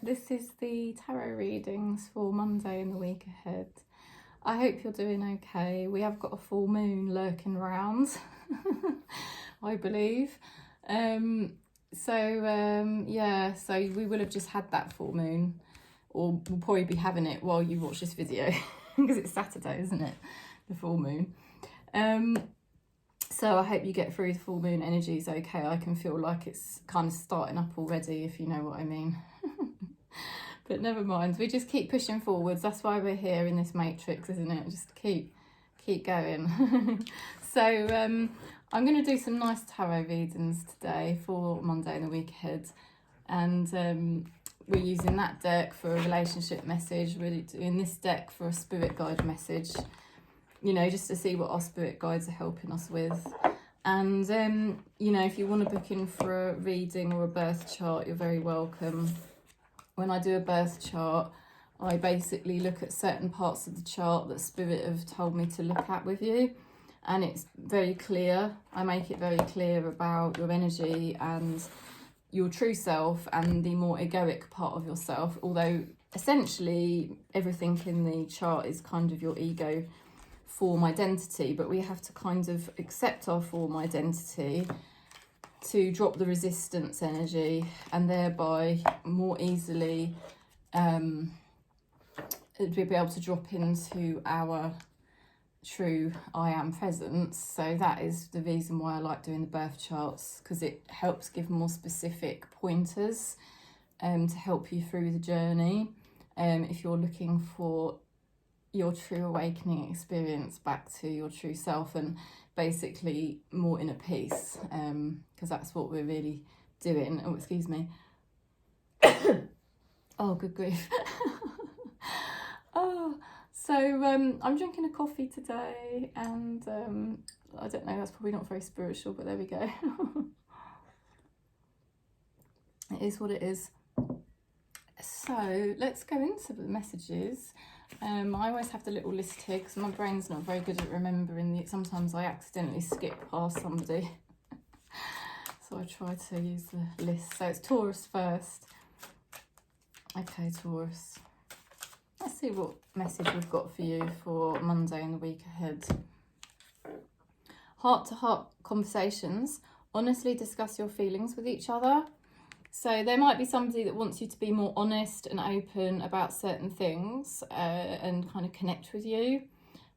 This is the tarot readings for Monday and the week ahead. I hope you're doing okay. We have got a full moon lurking around, I believe. Yeah, so we will have just had that full moon, or we'll probably be having it while you watch this video because it's Saturday, isn't it? The full moon. So I hope you get through the full moon energies okay. I can feel like it's kind of starting up already, if you know what I mean. But never mind, we just keep pushing forwards. That's why we're here in this matrix, isn't it? Just keep going. So I'm going to do some nice tarot readings today for Monday and the week ahead. And we're using that deck for a relationship message. We're doing this deck for a spirit guide message. You know, just to see what our spirit guides are helping us with. And, you know, if you want to book in for a reading or a birth chart, you're very welcome. When I do a birth chart, I basically look at certain parts of the chart that spirit have told me to look at with you. And it's very clear. I make it very clear about your energy and your true self and the more egoic part of yourself. Although, essentially, everything in the chart is kind of your ego form identity, but we have to kind of accept our form identity to drop the resistance energy and thereby more easily be able to drop into our true I am presence. So that is the reason why I like doing the birth charts, because it helps give more specific pointers to help you through the journey. If you're looking for your true awakening experience back to your true self and basically more inner peace, because that's what we're really doing. Oh, excuse me. Oh, good grief. So I'm drinking a coffee today, and I don't know, that's probably not very spiritual, but there we go. It is what it is. So let's go into the messages. I always have the little list here because my brain's not very good at remembering. Sometimes I accidentally skip past somebody. So I try to use the list. So it's Taurus first. Okay, Taurus. Let's see what message we've got for you for Monday and the week ahead. Heart-to-heart conversations. Honestly discuss your feelings with each other. So there might be somebody that wants you to be more honest and open about certain things and kind of connect with you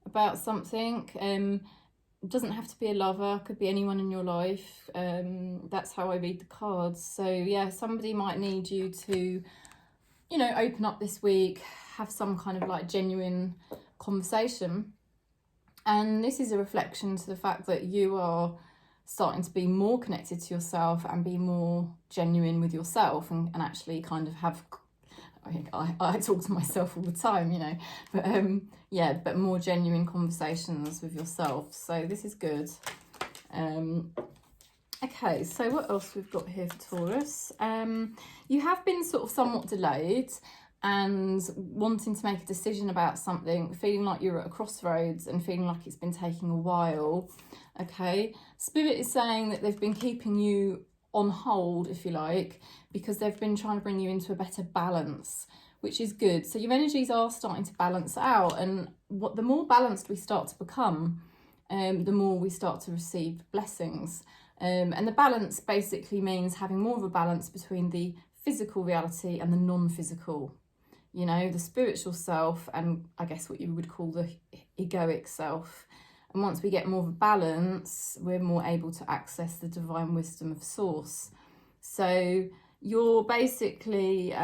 about something. It doesn't have to be a lover, could be anyone in your life. That's how I read the cards. So yeah, somebody might need you to, you know, open up this week, have some kind of like genuine conversation. And this is a reflection to the fact that you are starting to be more connected to yourself and be more genuine with yourself and actually kind of have, I talk to myself all the time, you know, but yeah, but more genuine conversations with yourself. So this is good. Okay, so what else we've got here for Taurus? You have been sort of somewhat delayed and wanting to make a decision about something, feeling like you're at a crossroads and feeling like it's been taking a while. Okay, Spirit is saying that they've been keeping you on hold, if you like, because they've been trying to bring you into a better balance, which is good. So your energies are starting to balance out, and the more balanced we start to become, the more we start to receive blessings. And the balance basically means having more of a balance between the physical reality and the non-physical. You know, the spiritual self and I guess what you would call the egoic self. And once we get more of a balance, we're more able to access the divine wisdom of source. So you're basically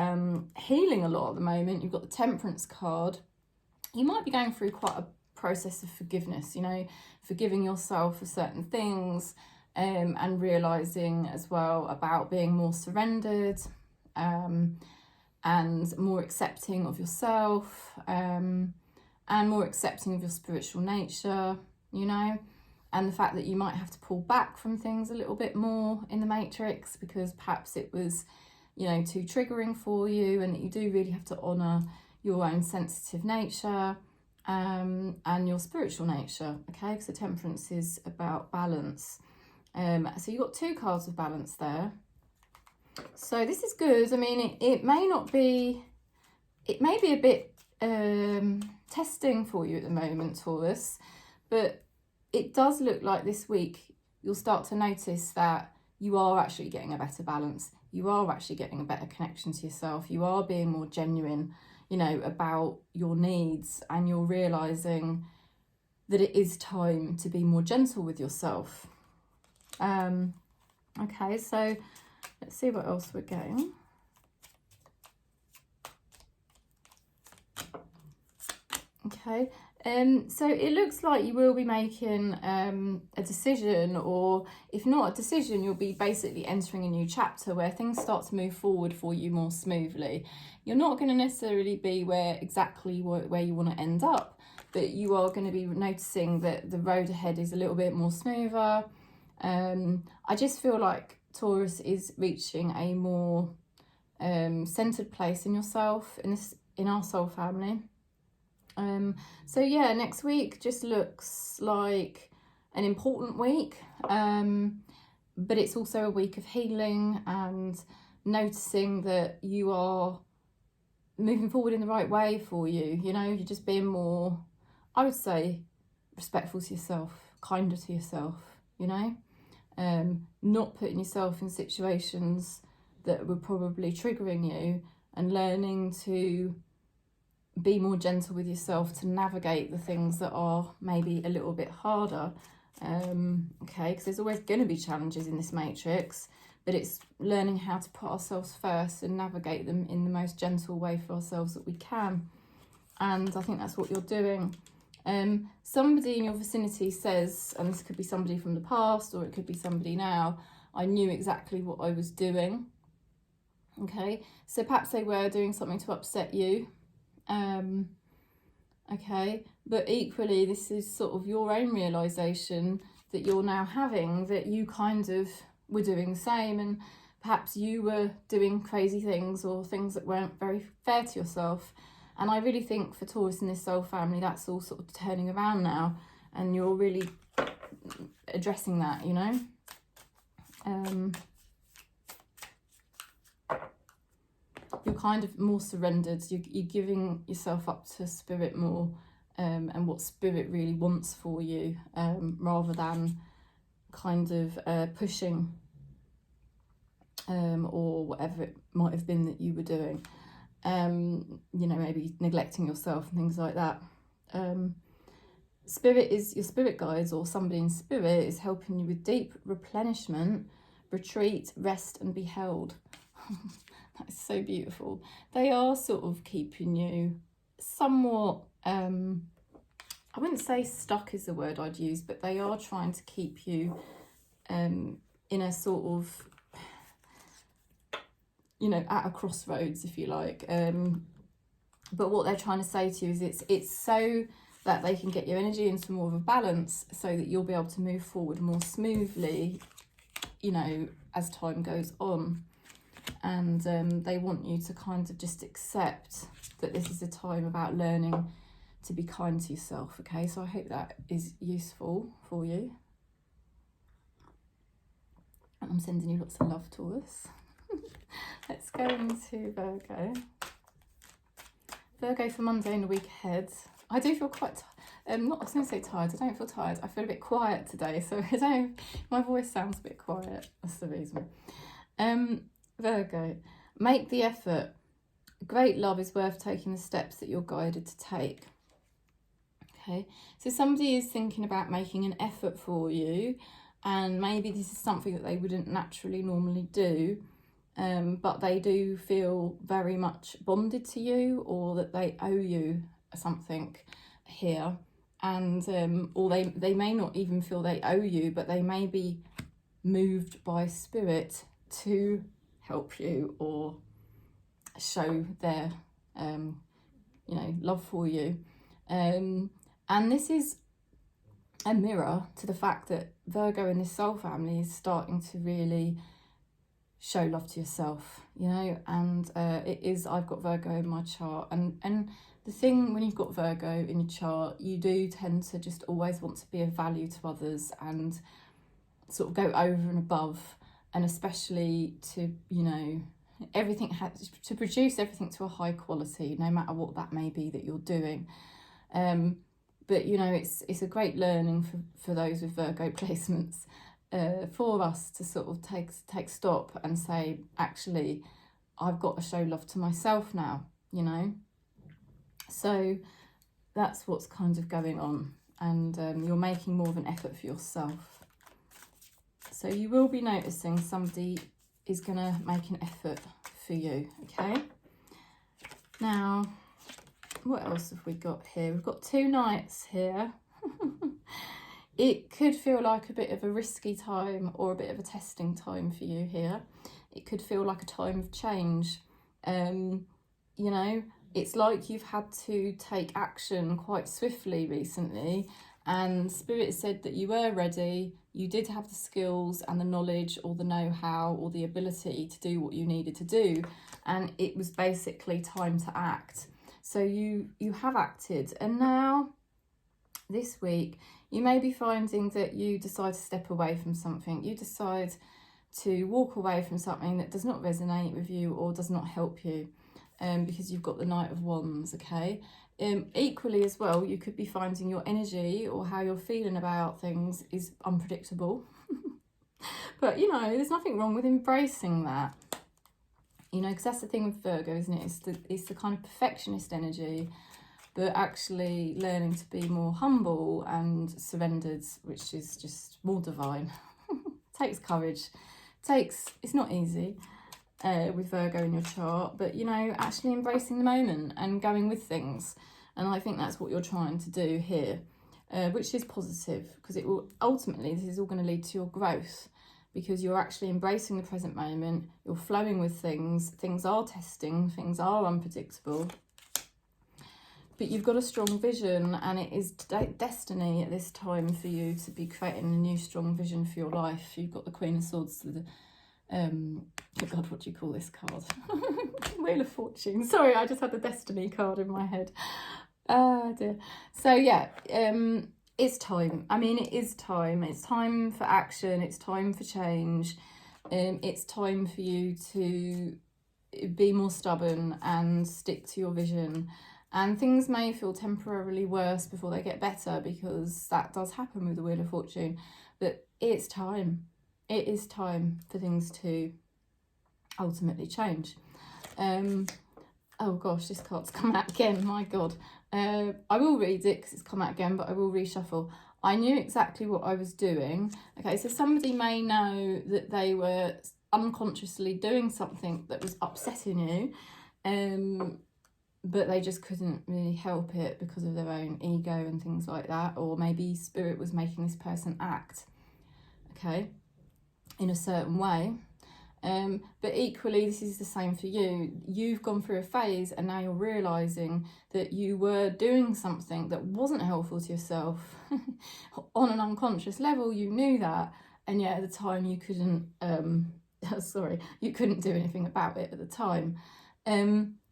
healing a lot at the moment. You've got the Temperance card. You might be going through quite a process of forgiveness, you know, forgiving yourself for certain things and realising as well about being more surrendered and more accepting of yourself and more accepting of your spiritual nature, you know, and the fact that you might have to pull back from things a little bit more in the matrix because perhaps it was, you know, too triggering for you, and that you do really have to honour your own sensitive nature and your spiritual nature, okay, because the Temperance is about balance. So you've got two cards of balance there. So this is good. I mean, it may not be, it may be a bit testing for you at the moment, Taurus, but it does look like this week you'll start to notice that you are actually getting a better balance. You are actually getting a better connection to yourself. You are being more genuine, you know, about your needs, and you're realising that it is time to be more gentle with yourself. Okay, so let's see what else we're getting. Okay, so it looks like you will be making a decision, or if not a decision, you'll be basically entering a new chapter where things start to move forward for you more smoothly. You're not going to necessarily be exactly where you want to end up, but you are going to be noticing that the road ahead is a little bit more smoother. I just feel like Taurus is reaching a more centered place in yourself, in our soul family. So yeah, next week just looks like an important week, but it's also a week of healing and noticing that you are moving forward in the right way for you. You know, you're just being more, I would say, respectful to yourself, kinder to yourself, you know, not putting yourself in situations that were probably triggering you, and learning to be more gentle with yourself to navigate the things that are maybe a little bit harder. Okay, because there's always going to be challenges in this matrix, but it's learning how to put ourselves first and navigate them in the most gentle way for ourselves that we can. And I think that's what you're doing. Somebody in your vicinity says, and this could be somebody from the past or it could be somebody now, I knew exactly what I was doing. Okay, so perhaps they were doing something to upset you. Okay, but equally this is sort of your own realization that you're now having, that you kind of were doing the same, and perhaps you were doing crazy things or things that weren't very fair to yourself. And I really think for Taurus in this soul family, that's all sort of turning around now, and you're really addressing that, you know. You're kind of more surrendered. You're giving yourself up to spirit more, and what spirit really wants for you, rather than kind of pushing or whatever it might have been that you were doing. You know, maybe neglecting yourself and things like that. Spirit is your spirit guides, or somebody in spirit is helping you with deep replenishment, retreat, rest and be held. That's so beautiful. They are sort of keeping you somewhat, I wouldn't say stuck is the word I'd use, but they are trying to keep you in a sort of, you know, at a crossroads, if you like. But what they're trying to say to you is it's so that they can get your energy into more of a balance, so that you'll be able to move forward more smoothly, you know, as time goes on. And they want you to kind of just accept that this is a time about learning to be kind to yourself. Okay, so I hope that is useful for you. And I'm sending you lots of love, Taurus. Let's go into Virgo. Virgo for Monday and the week ahead. I do feel quite I was going to say tired. I don't feel tired. I feel a bit quiet today, so my voice sounds a bit quiet. That's the reason. Virgo, make the effort. Great love is worth taking the steps that you're guided to take. Okay, so somebody is thinking about making an effort for you, and maybe this is something that they wouldn't naturally normally do, but they do feel very much bonded to you, or that they owe you something here. And or they may not even feel they owe you, but they may be moved by spirit to help you or show their you know, love for you. And this is a mirror to the fact that Virgo in this soul family is starting to really show love to yourself, you know. And it is, I've got Virgo in my chart, and the thing when you've got Virgo in your chart, you do tend to just always want to be of value to others and sort of go over and above. and especially to, you know, everything has to produce everything to a high quality, no matter what that may be that you're doing. But you know, it's a great learning for those with Virgo placements, for us to sort of take stop and say, actually, I've got to show love to myself now, you know. So that's what's kind of going on, and you're making more of an effort for yourself. So you will be noticing somebody is going to make an effort for you, okay? Now, what else have we got here? We've got 2 knights here. It could feel like a bit of a risky time or a bit of a testing time for you here. It could feel like a time of change. You know, it's like you've had to take action quite swiftly recently, and Spirit said that you were ready, you did have the skills and the knowledge or the know-how or the ability to do what you needed to do, and it was basically time to act. So you have acted, and now this week you may be finding that you decide to step away from something. You decide to walk away from something that does not resonate with you or does not help you, because you've got the Knight of Wands, okay? Equally as well, you could be finding your energy or how you're feeling about things is unpredictable. But, you know, there's nothing wrong with embracing that. You know, because that's the thing with Virgo, isn't it? It's the kind of perfectionist energy, but actually learning to be more humble and surrendered, which is just more divine. Takes courage. It's not easy with Virgo in your chart, but, you know, actually embracing the moment and going with things. And I think that's what you're trying to do here, which is positive, because it will ultimately, this is all going to lead to your growth, because you're actually embracing the present moment, you're flowing with things, things are testing, things are unpredictable, but you've got a strong vision, and it is destiny at this time for you to be creating a new strong vision for your life. You've got the Queen of Swords, the oh God, what do you call this card? Wheel of Fortune. Sorry, I just had the Destiny card in my head. Oh dear. So yeah, it's time. I mean, it is time. It's time for action. It's time for change. It's time for you to be more stubborn and stick to your vision. And things may feel temporarily worse before they get better, because that does happen with the Wheel of Fortune. But it's time. It is time for things to ultimately change. Oh gosh, this card's come out again. My God. I will read it because it's come out again, but I will reshuffle. I knew exactly what I was doing. Okay, so somebody may know that they were unconsciously doing something that was upsetting you, but they just couldn't really help it because of their own ego and things like that. Or maybe Spirit was making this person act, okay, in a certain way. But equally, this is the same for you. You've gone through a phase, and now you're realising that you were doing something that wasn't helpful to yourself. On an unconscious level, you knew that, and yet at the time you couldn't, you couldn't do anything about it at the time.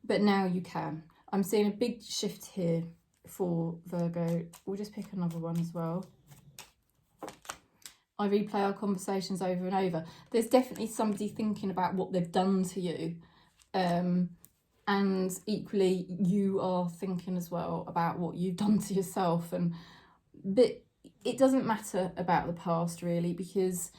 But now you can. I'm seeing a big shift here for Virgo. We'll just pick another one as well. I replay our conversations over and over. There's definitely somebody thinking about what they've done to you. And equally, you are thinking as well about what you've done to yourself. But it doesn't matter about the past, really, because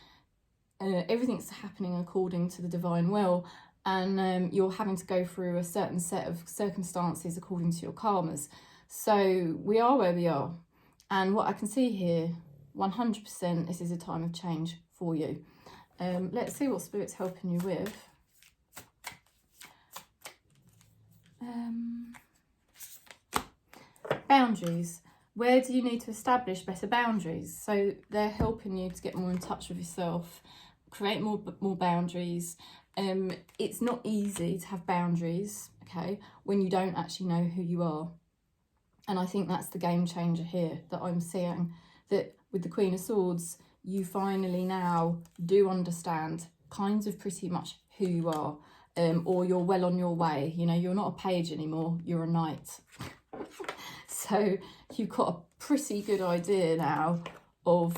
everything's happening according to the divine will. And you're having to go through a certain set of circumstances according to your karmas. So we are where we are. And what I can see here, 100%, this is a time of change for you. Let's see what Spirit's helping you with. Boundaries. Where do you need to establish better boundaries? So they're helping you to get more in touch with yourself, create more boundaries. It's not easy to have boundaries, okay, when you don't actually know who you are. And I think that's the game changer here that I'm seeing, that with the Queen of Swords, you finally now do understand kind of pretty much who you are, or you're well on your way. You know, you're not a page anymore, you're a knight. So you've got a pretty good idea now of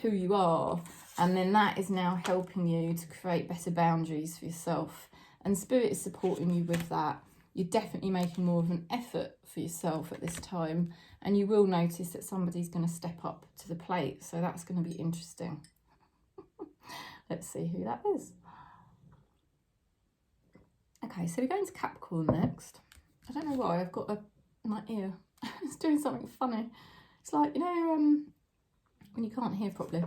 who you are, And then that is now helping you to create better boundaries for yourself. And Spirit is supporting you with that. You're definitely making more of an effort for yourself at this time. And you will notice that somebody's going to step up to the plate. So that's going to be interesting. Let's see who that is. Okay, so we're going to Capricorn next. I don't know why, I've got my ear. It's doing something funny. It's like, you know, when you can't hear properly.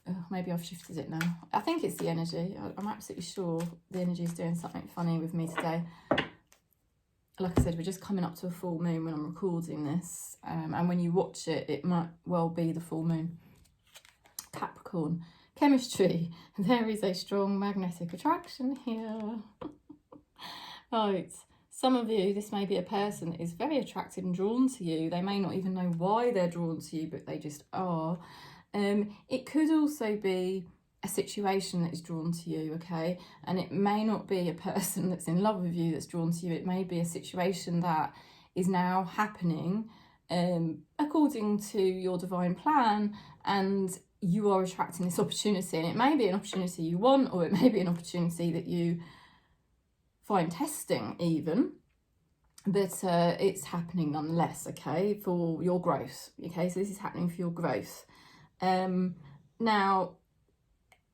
Oh, maybe I've shifted it now. I think it's the energy. I'm absolutely sure the energy is doing something funny with me today. Like I said, we're just coming up to a full moon when I'm recording this. And when you watch it, it might well be the full moon. Capricorn. Chemistry. There is a strong magnetic attraction here. Right. Some of you, this may be a person that is very attracted and drawn to you. They may not even know why they're drawn to you, but they just are. It could also be a situation that is drawn to you, okay? And it may not be a person that's in love with you that's drawn to you. It may be a situation that is now happening according to your divine plan, and you are attracting this opportunity. And it may be an opportunity you want, or it may be an opportunity that you find testing even, but it's happening nonetheless, okay, for your growth, okay? So this is happening for your growth. Now,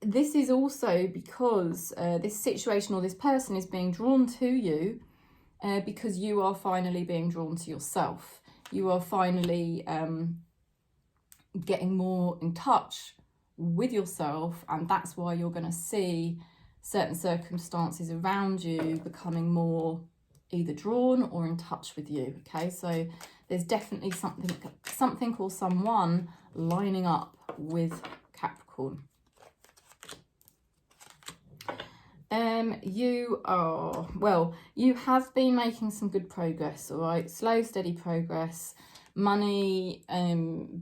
this is also because this situation or this person is being drawn to you because you are finally being drawn to yourself. You are finally getting more in touch with yourself, and that's why you're going to see certain circumstances around you becoming more either drawn or in touch with you, okay? So there's definitely something or someone lining up with Capricorn. You are, well, you have been making some good progress, all right? Slow, steady progress. Money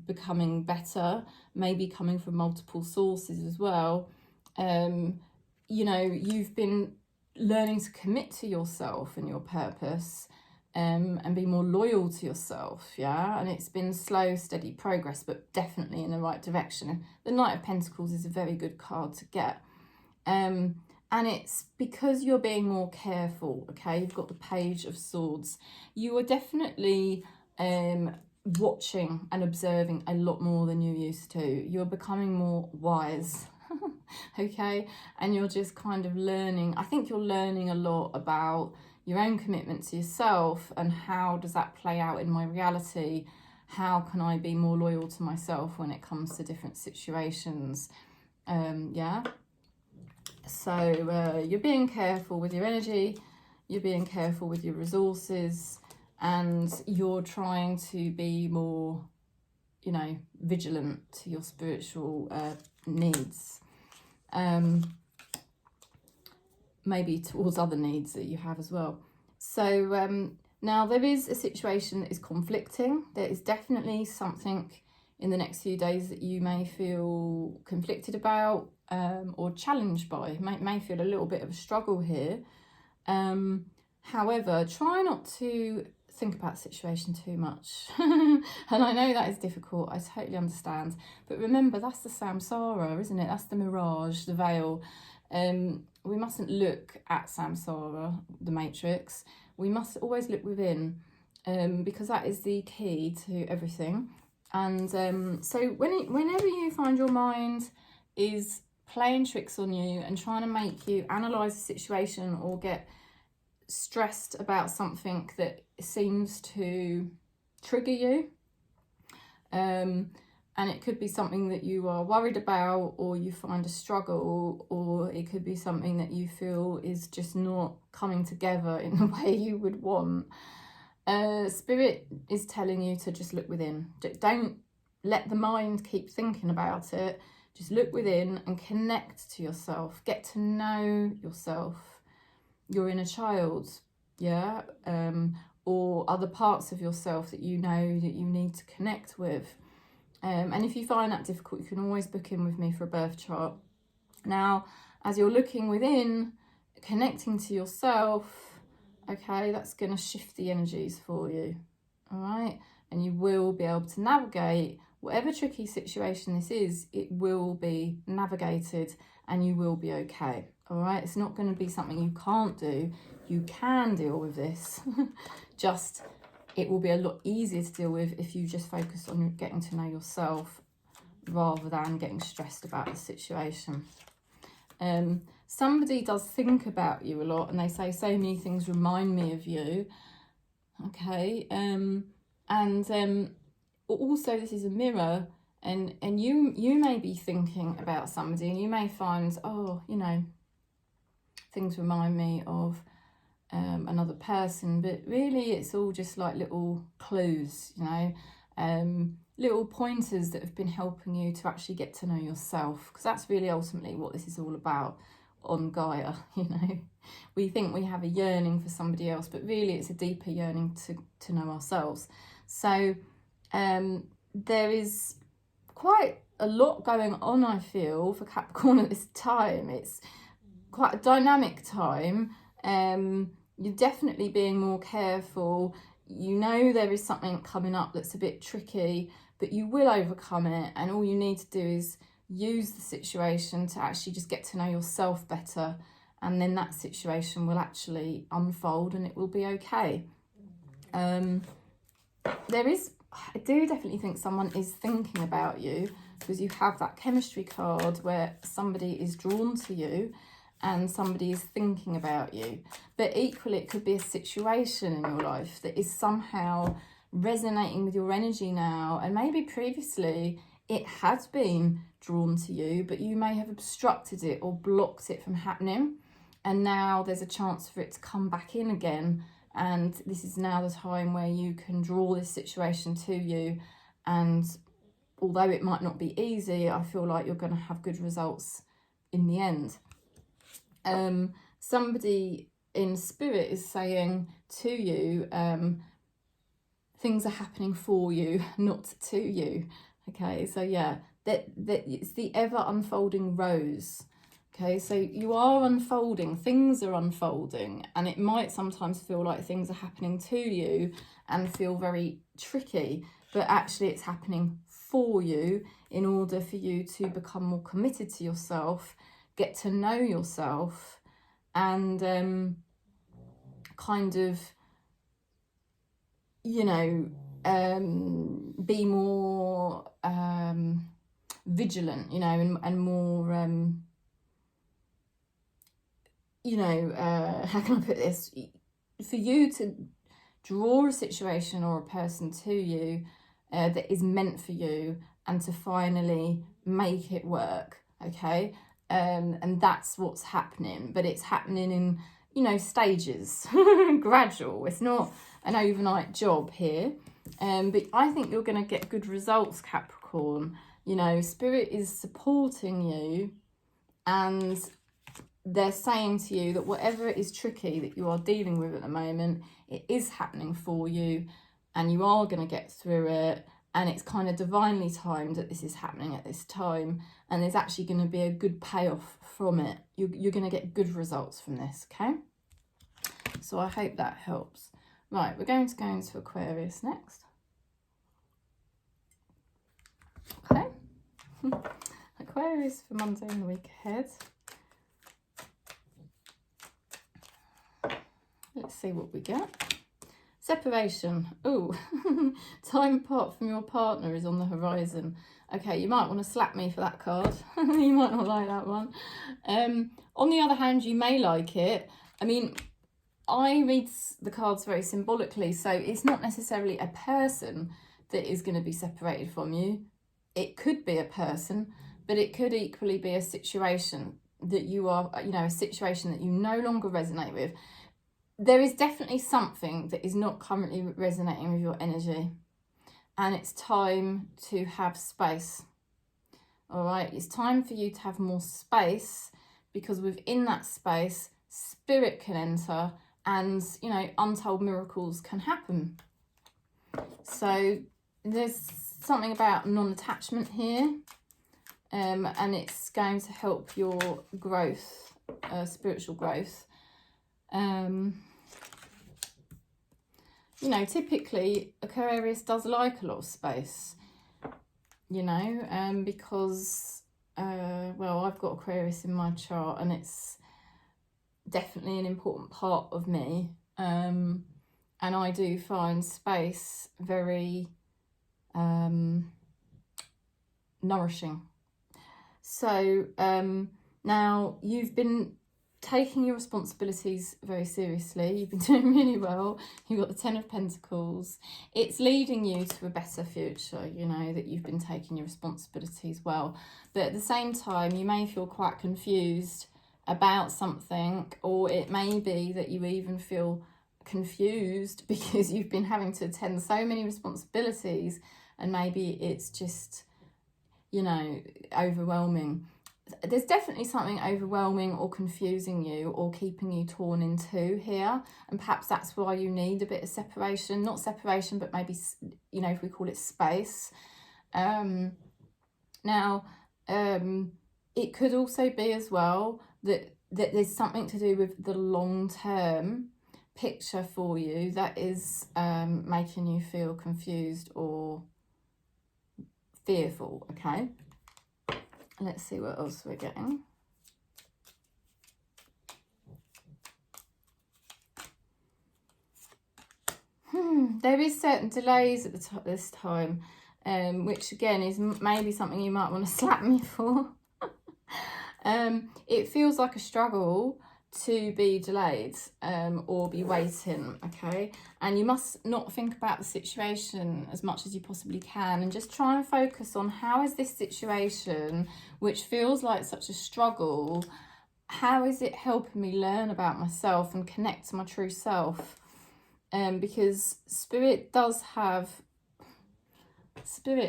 becoming better, maybe coming from multiple sources as well. You know, you've been learning to commit to yourself and your purpose and be more loyal to yourself, yeah? And it's been slow, steady progress, but definitely in the right direction. The Knight of Pentacles is a very good card to get. And it's because you're being more careful, okay? You've got the Page of Swords. You are definitely watching and observing a lot more than you used to. You're becoming more wise, okay? And you're just kind of learning. I think you're learning a lot about your own commitment to yourself and how does that play out in my reality? How can I be more loyal to myself when it comes to different situations? Yeah. So you're being careful with your energy, you're being careful with your resources, and you're trying to be more, you know, vigilant to your spiritual needs. Maybe towards other needs that you have as well. So now there is a situation that is conflicting. There is definitely something in the next few days that you may feel conflicted about or challenged by. May feel a little bit of a struggle here. However, try not to think about the situation too much. And I know that is difficult, I totally understand. But remember, that's the samsara, isn't it? That's the mirage, the veil. We mustn't look at samsara, the matrix. We must always look within, because that is the key to everything. And so whenever you find your mind is playing tricks on you and trying to make you analyse the situation or get stressed about something that seems to trigger you, and it could be something that you are worried about or you find a struggle, or it could be something that you feel is just not coming together in the way you would want. Spirit is telling you to just look within. Don't let the mind keep thinking about it. Just look within and connect to yourself. Get to know yourself, your inner child, yeah? Or other parts of yourself that you know that you need to connect with. And if you find that difficult, you can always book in with me for a birth chart. Now, as you're looking within, connecting to yourself, okay, that's going to shift the energies for you, all right? And you will be able to navigate whatever tricky situation this is, it will be navigated and you will be okay. All right, it's not going to be something you can't do. You can deal with this. Just, it will be a lot easier to deal with if you just focus on getting to know yourself rather than getting stressed about the situation. Somebody does think about you a lot, and they say so many things remind me of you. Okay, also this is a mirror, and you may be thinking about somebody, and you may find, oh, you know, things remind me of another person, but really it's all just like little clues, you know, little pointers that have been helping you to actually get to know yourself, because that's really ultimately what this is all about on Gaia. You know, we think we have a yearning for somebody else, but really it's a deeper yearning to know ourselves. So there is quite a lot going on, I feel, for Capricorn at this time. It's quite a dynamic time. You're definitely being more careful. You know there is something coming up that's a bit tricky, but you will overcome it, and all you need to do is use the situation to actually just get to know yourself better, and then that situation will actually unfold and it will be okay. I do definitely think someone is thinking about you, because you have that chemistry card where somebody is drawn to you and somebody is thinking about you. But equally, it could be a situation in your life that is somehow resonating with your energy now, and maybe previously it had been drawn to you, but you may have obstructed it or blocked it from happening, and now there's a chance for it to come back in again, and this is now the time where you can draw this situation to you. And although it might not be easy, I feel like you're going to have good results in the end. Somebody in spirit is saying to you, things are happening for you, not to you. Okay, so yeah, that it's the ever unfolding rose. Okay, so you are unfolding, things are unfolding, and it might sometimes feel like things are happening to you and feel very tricky, but actually it's happening for you in order for you to become more committed to yourself, get to know yourself, and kind of, you know, be more vigilant, you know, and more, you know, how can I put this? For you to draw a situation or a person to you that is meant for you, and to finally make it work, okay? And that's what's happening, but it's happening in, you know, stages, gradual. It's not an overnight job here, but I think you're going to get good results, Capricorn. You know, Spirit is supporting you, and they're saying to you that whatever is tricky that you are dealing with at the moment, it is happening for you, and you are going to get through it. And it's kind of divinely timed that this is happening at this time, and there's actually going to be a good payoff from it. You're going to get good results from this, okay? So I hope that helps. Right, we're going to go into Aquarius next. Okay. Aquarius for Monday and the week ahead. Let's see what we get. Separation. Oh, time apart from your partner is on the horizon. Okay, you might want to slap me for that card. You might not like that one. On the other hand, you may like it. I mean, I read the cards very symbolically, so it's not necessarily a person that is going to be separated from you. It could be a person, but it could equally be a situation that you are, you know, a situation that you no longer resonate with. There is definitely something that is not currently resonating with your energy, and it's time to have space. All right, it's time for you to have more space, because within that space, Spirit can enter, and, you know, untold miracles can happen. So there's something about non-attachment here, and it's going to help your growth, spiritual growth. You know, typically Aquarius does like a lot of space. you know, because, well, I've got Aquarius in my chart and it's definitely an important part of me. And I do find space very nourishing. So now you've been taking your responsibilities very seriously. You've been doing really well. You've got the 10 of Pentacles. It's leading you to a better future, you know, that you've been taking your responsibilities well. But at the same time, you may feel quite confused about something, or it may be that you even feel confused because you've been having to attend so many responsibilities, and maybe it's just, you know, overwhelming. There's definitely something overwhelming or confusing you or keeping you torn in two here, and perhaps that's why you need a bit of separation. Not separation, but maybe, you know, if we call it space. Now it could also be as well that there's something to do with the long-term picture for you that is making you feel confused or fearful. Okay, let's see what else we're getting. There is certain delays at this time, which again is maybe something you might want to slap me for. It feels like a struggle to be delayed or be waiting, okay? And you must not think about the situation as much as you possibly can, and just try and focus on how is this situation, which feels like such a struggle, how is it helping me learn about myself and connect to my true self? Because Spirit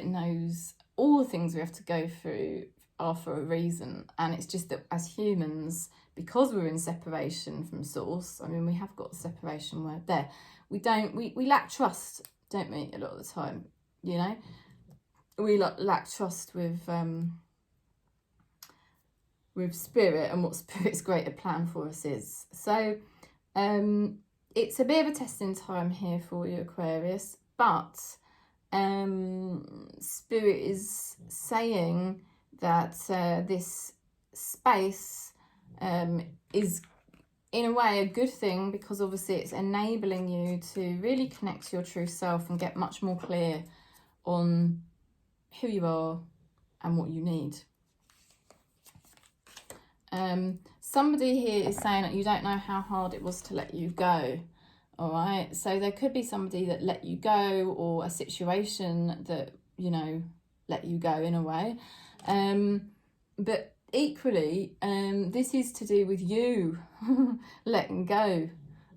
knows all the things we have to go through are for a reason, and it's just that as humans, because we're in separation from source, I mean, we have got the separation word there, we lack trust, don't we, a lot of the time, you know? We lack trust with Spirit and what Spirit's greater plan for us is. So it's a bit of a testing time here for you, Aquarius, but Spirit is saying that this space is in a way a good thing, because obviously it's enabling you to really connect to your true self and get much more clear on who you are and what you need. Somebody here is saying that you don't know how hard it was to let you go. All right, so there could be somebody that let you go, or a situation that, you know, let you go in a way. But equally, this is to do with you letting go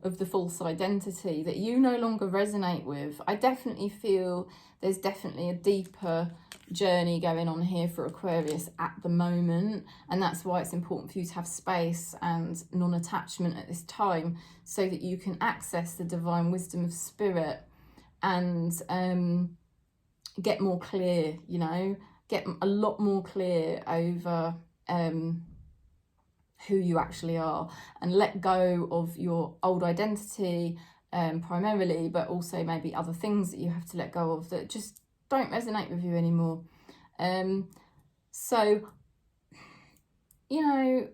of the false identity that you no longer resonate with. I definitely feel there's definitely a deeper journey going on here for Aquarius at the moment, and that's why it's important for you to have space and non-attachment at this time, so that you can access the divine wisdom of Spirit and get more clear, you know, get a lot more clear over who you actually are, and let go of your old identity primarily, but also maybe other things that you have to let go of that just don't resonate with you anymore. So, you know,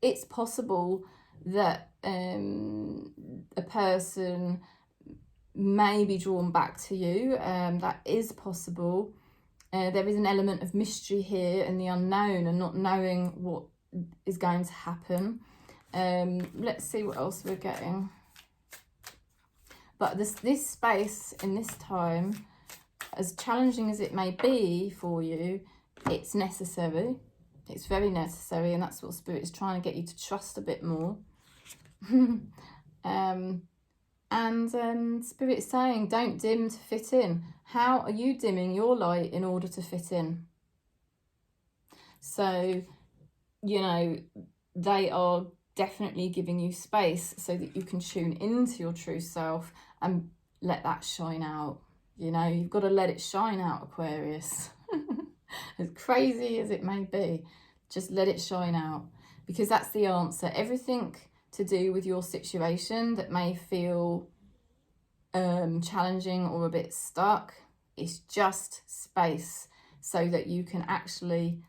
it's possible that a person may be drawn back to you. That is possible. There is an element of mystery here and the unknown, and not knowing what is going to happen. Let's see what else we're getting. But this space in this time, as challenging as it may be for you, it's necessary. It's very necessary, and that's what Spirit is trying to get you to trust a bit more. And Spirit is saying, don't dim to fit in. How are you dimming your light in order to fit in? So, you know, they are definitely giving you space so that you can tune into your true self and let that shine out. You know, you've got to let it shine out, Aquarius. As crazy as it may be, just let it shine out, because that's the answer. Everything to do with your situation that may feel challenging or a bit stuck It's just space so that you can actually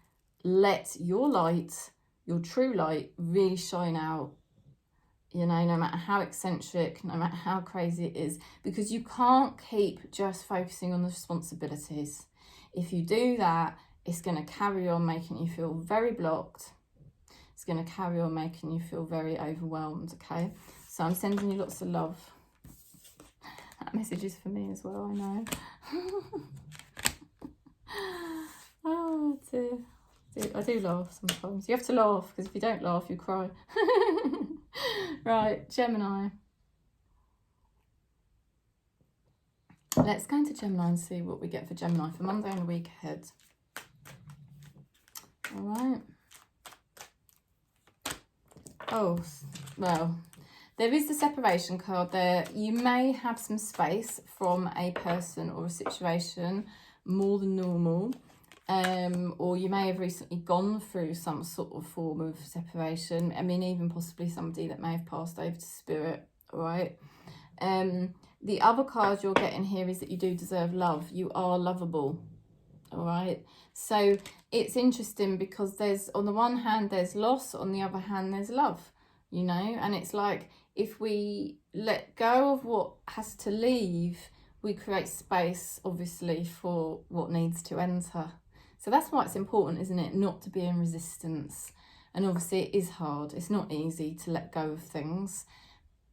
let your light, your true light, really shine out. You know, no matter how eccentric, no matter how crazy it is, because you can't keep just focusing on the responsibilities. If you do that, it's going to carry on making you feel very blocked. It's going to carry on making you feel very overwhelmed, okay? So I'm sending you lots of love. That message is for me as well, I know. Oh dear. I do laugh sometimes. You have to laugh, because if you don't laugh, you cry. Right, Gemini. Let's go into Gemini and see what we get for Gemini for Monday and the week ahead. All right. Oh, well, there is the separation card there. You may have some space from a person or a situation more than normal. Or you may have recently gone through some sort of form of separation. I mean, even possibly somebody that may have passed over to spirit, all right? The other card you're getting here is that you do deserve love. You are lovable, all right? So it's interesting because there's, on the one hand, there's loss. On the other hand, there's love, you know? And it's like, if we let go of what has to leave, we create space, obviously, for what needs to enter. So that's why it's important, isn't it, not to be in resistance. And obviously it is hard. It's not easy to let go of things.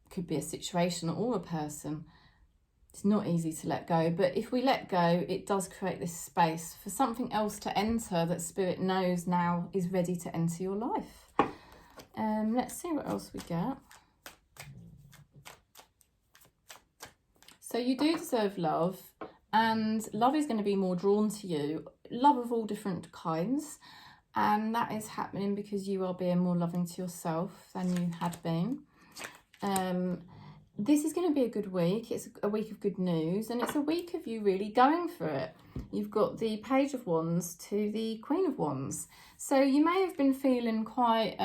It could be a situation or a person. It's not easy to let go. But if we let go, it does create this space for something else to enter that Spirit knows now is ready to enter your life. Let's see what else we get. So you do deserve love. And love is going to be more drawn to you. Love of all different kinds, and that is happening because you are being more loving to yourself than you had been. This is going to be a good week. It's a week of good news, and it's a week of you really going for it. You've got the Page of Wands to the Queen of Wands, so you may have been feeling quite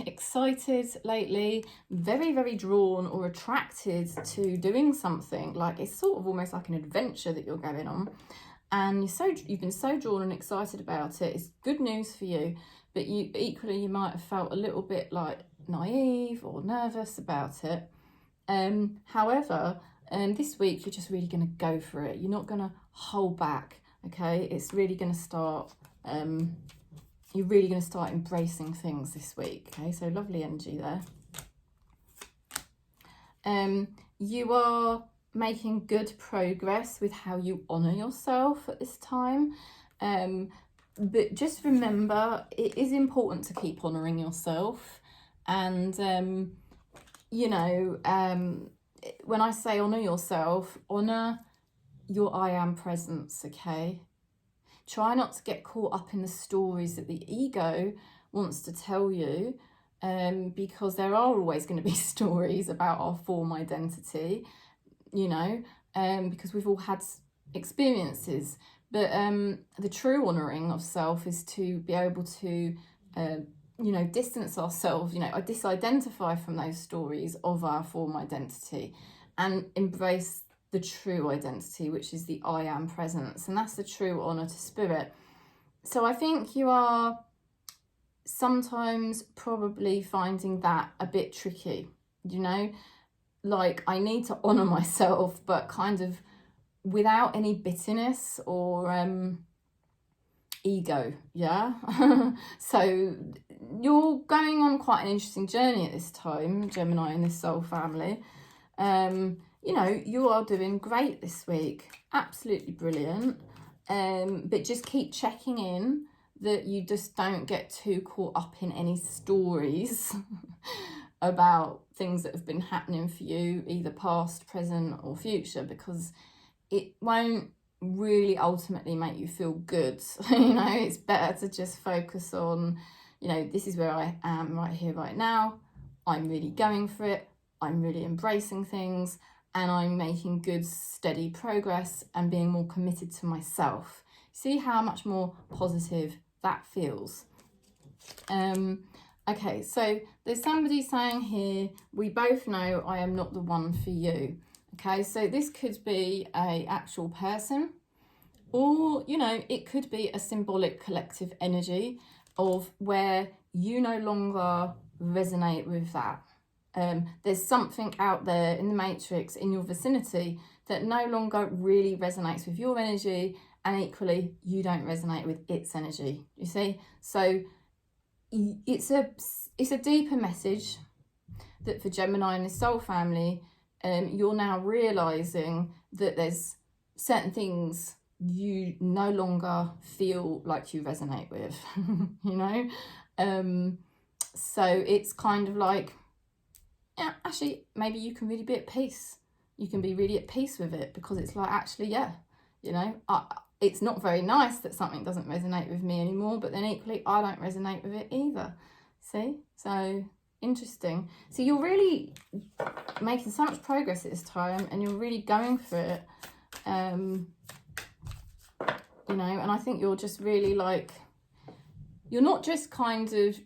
excited lately, very, very drawn or attracted to doing something. Like, it's sort of almost like an adventure that you're going on. And you've been so drawn and excited about it. It's good news for you, but equally you might have felt a little bit like naive or nervous about it. However, this week you're just really going to go for it. You're not going to hold back, okay? It's really going to start, you're really going to start embracing things this week, okay? So lovely energy there. You are making good progress with how you honour yourself at this time. But just remember, it is important to keep honouring yourself. And, you know, when I say honour yourself, honour your I am presence, okay? Try not to get caught up in the stories that the ego wants to tell you, because there are always going to be stories about our form identity, you know, because we've all had experiences. But the true honouring of self is to be able to, you know, distance ourselves, you know, disidentify from those stories of our form identity and embrace the true identity, which is the I am presence. And that's the true honour to Spirit. So I think you are sometimes probably finding that a bit tricky, you know, like, I need to honour myself, but kind of without any bitterness or ego, yeah? So you're going on quite an interesting journey at this time, Gemini, in this soul family. You know, you are doing great this week, absolutely brilliant. But just keep checking in that you just don't get too caught up in any stories about things that have been happening for you, either past, present or future, because it won't really ultimately make you feel good. You know, it's better to just focus on, you know, this is where I am right here, right now. I'm really going for it. I'm really embracing things, and I'm making good, steady progress and being more committed to myself. See how much more positive that feels. Okay, so there's somebody saying here, we both know I am not the one for you. Okay, so this could be a actual person, or, you know, it could be a symbolic collective energy of where you no longer resonate with that. There's something out there in the matrix, in your vicinity, that no longer really resonates with your energy, and equally you don't resonate with its energy, you see? So it's a deeper message that for Gemini and the soul family, you're now realizing that there's certain things you no longer feel like you resonate with, you know? So it's kind of like, yeah, actually, maybe you can really be at peace. You can be really at peace with it, because it's like, actually, yeah, you know, it's not very nice that something doesn't resonate with me anymore, but then equally, I don't resonate with it either. See? So interesting. So you're really making so much progress at this time, and you're really going for it. You know, and I think you're just really like, you're not just kind of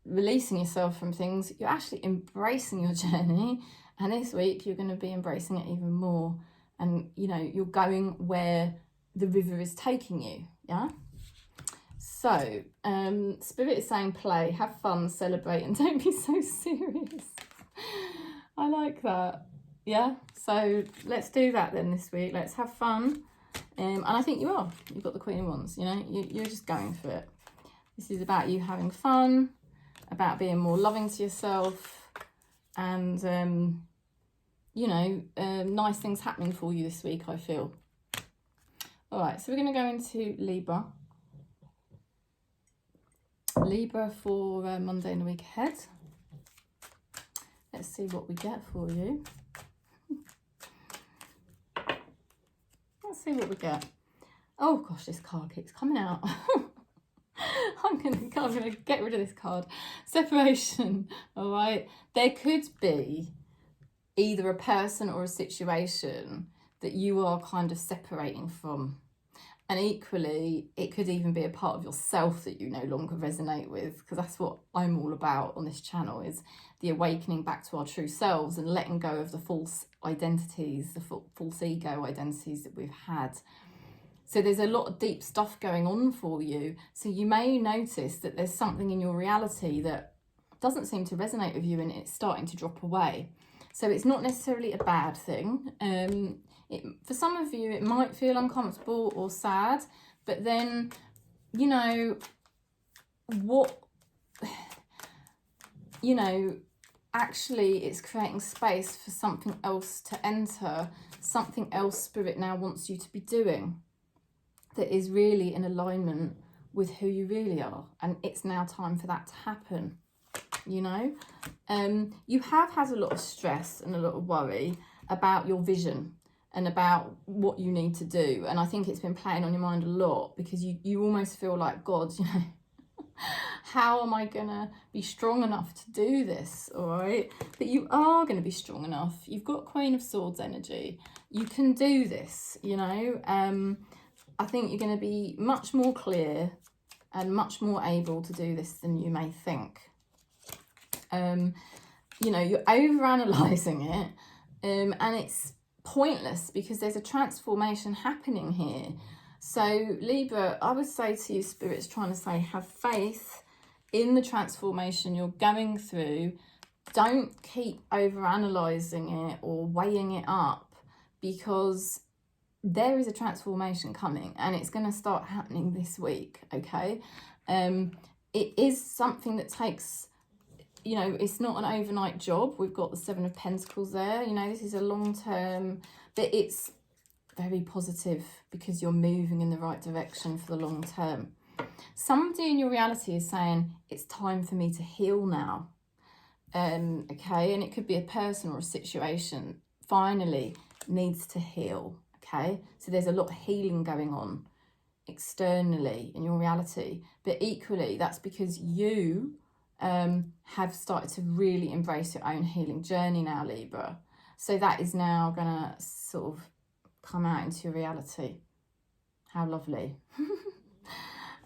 releasing yourself from things, you're actually embracing your journey. And this week you're going to be embracing it even more. And, you know, you're going where the river is taking you. Yeah. So, Spirit is saying play, have fun, celebrate, and don't be so serious. I like that. Yeah. So let's do that then this week. Let's have fun. And I think you are. You've got the Queen of Wands, you know, you're just going for it. This is about you having fun, about being more loving to yourself, and, you know, nice things happening for you this week, I feel. All right, so we're going to go into Libra. Libra for Monday and the week ahead. Let's see what we get for you. Let's see what we get. Oh gosh, this card keeps coming out. I'm gonna get rid of this card. Separation. All right. There could be either a person or a situation that you are kind of separating from. And equally, it could even be a part of yourself that you no longer resonate with, because that's what I'm all about on this channel, is the awakening back to our true selves and letting go of the false identities, the false ego identities that we've had. So there's a lot of deep stuff going on for you. So you may notice that there's something in your reality that doesn't seem to resonate with you, and it's starting to drop away. So it's not necessarily a bad thing. For some of you, it might feel uncomfortable or sad, but then, you know, actually it's creating space for something else to enter, something else Spirit now wants you to be doing that is really in alignment with who you really are. And it's now time for that to happen, you know. You have had a lot of stress and a lot of worry about your vision and about what you need to do. And I think it's been playing on your mind a lot, because you almost feel like, God, you know, how am I gonna be strong enough to do this? All right, but you are going to be strong enough. You've got Queen of Swords energy. You can do this, you know. I think you're going to be much more clear and much more able to do this than you may think. You know, you're overanalyzing it, and it's pointless, because there's a transformation happening here. So Libra, I would say to you, Spirit's trying to say, have faith in the transformation you're going through. Don't keep overanalyzing it or weighing it up, because there is a transformation coming, and it's going to start happening this week. Okay. It is something that takes, you know, it's not an overnight job. We've got the Seven of Pentacles there. You know, this is a long term, but it's very positive, because you're moving in the right direction for the long term. Somebody in your reality is saying, it's time for me to heal now. Okay, and it could be a person or a situation finally needs to heal. Okay, so there's a lot of healing going on externally in your reality, but equally that's because you have started to really embrace your own healing journey now, Libra. So that is now gonna sort of come out into your reality. How lovely.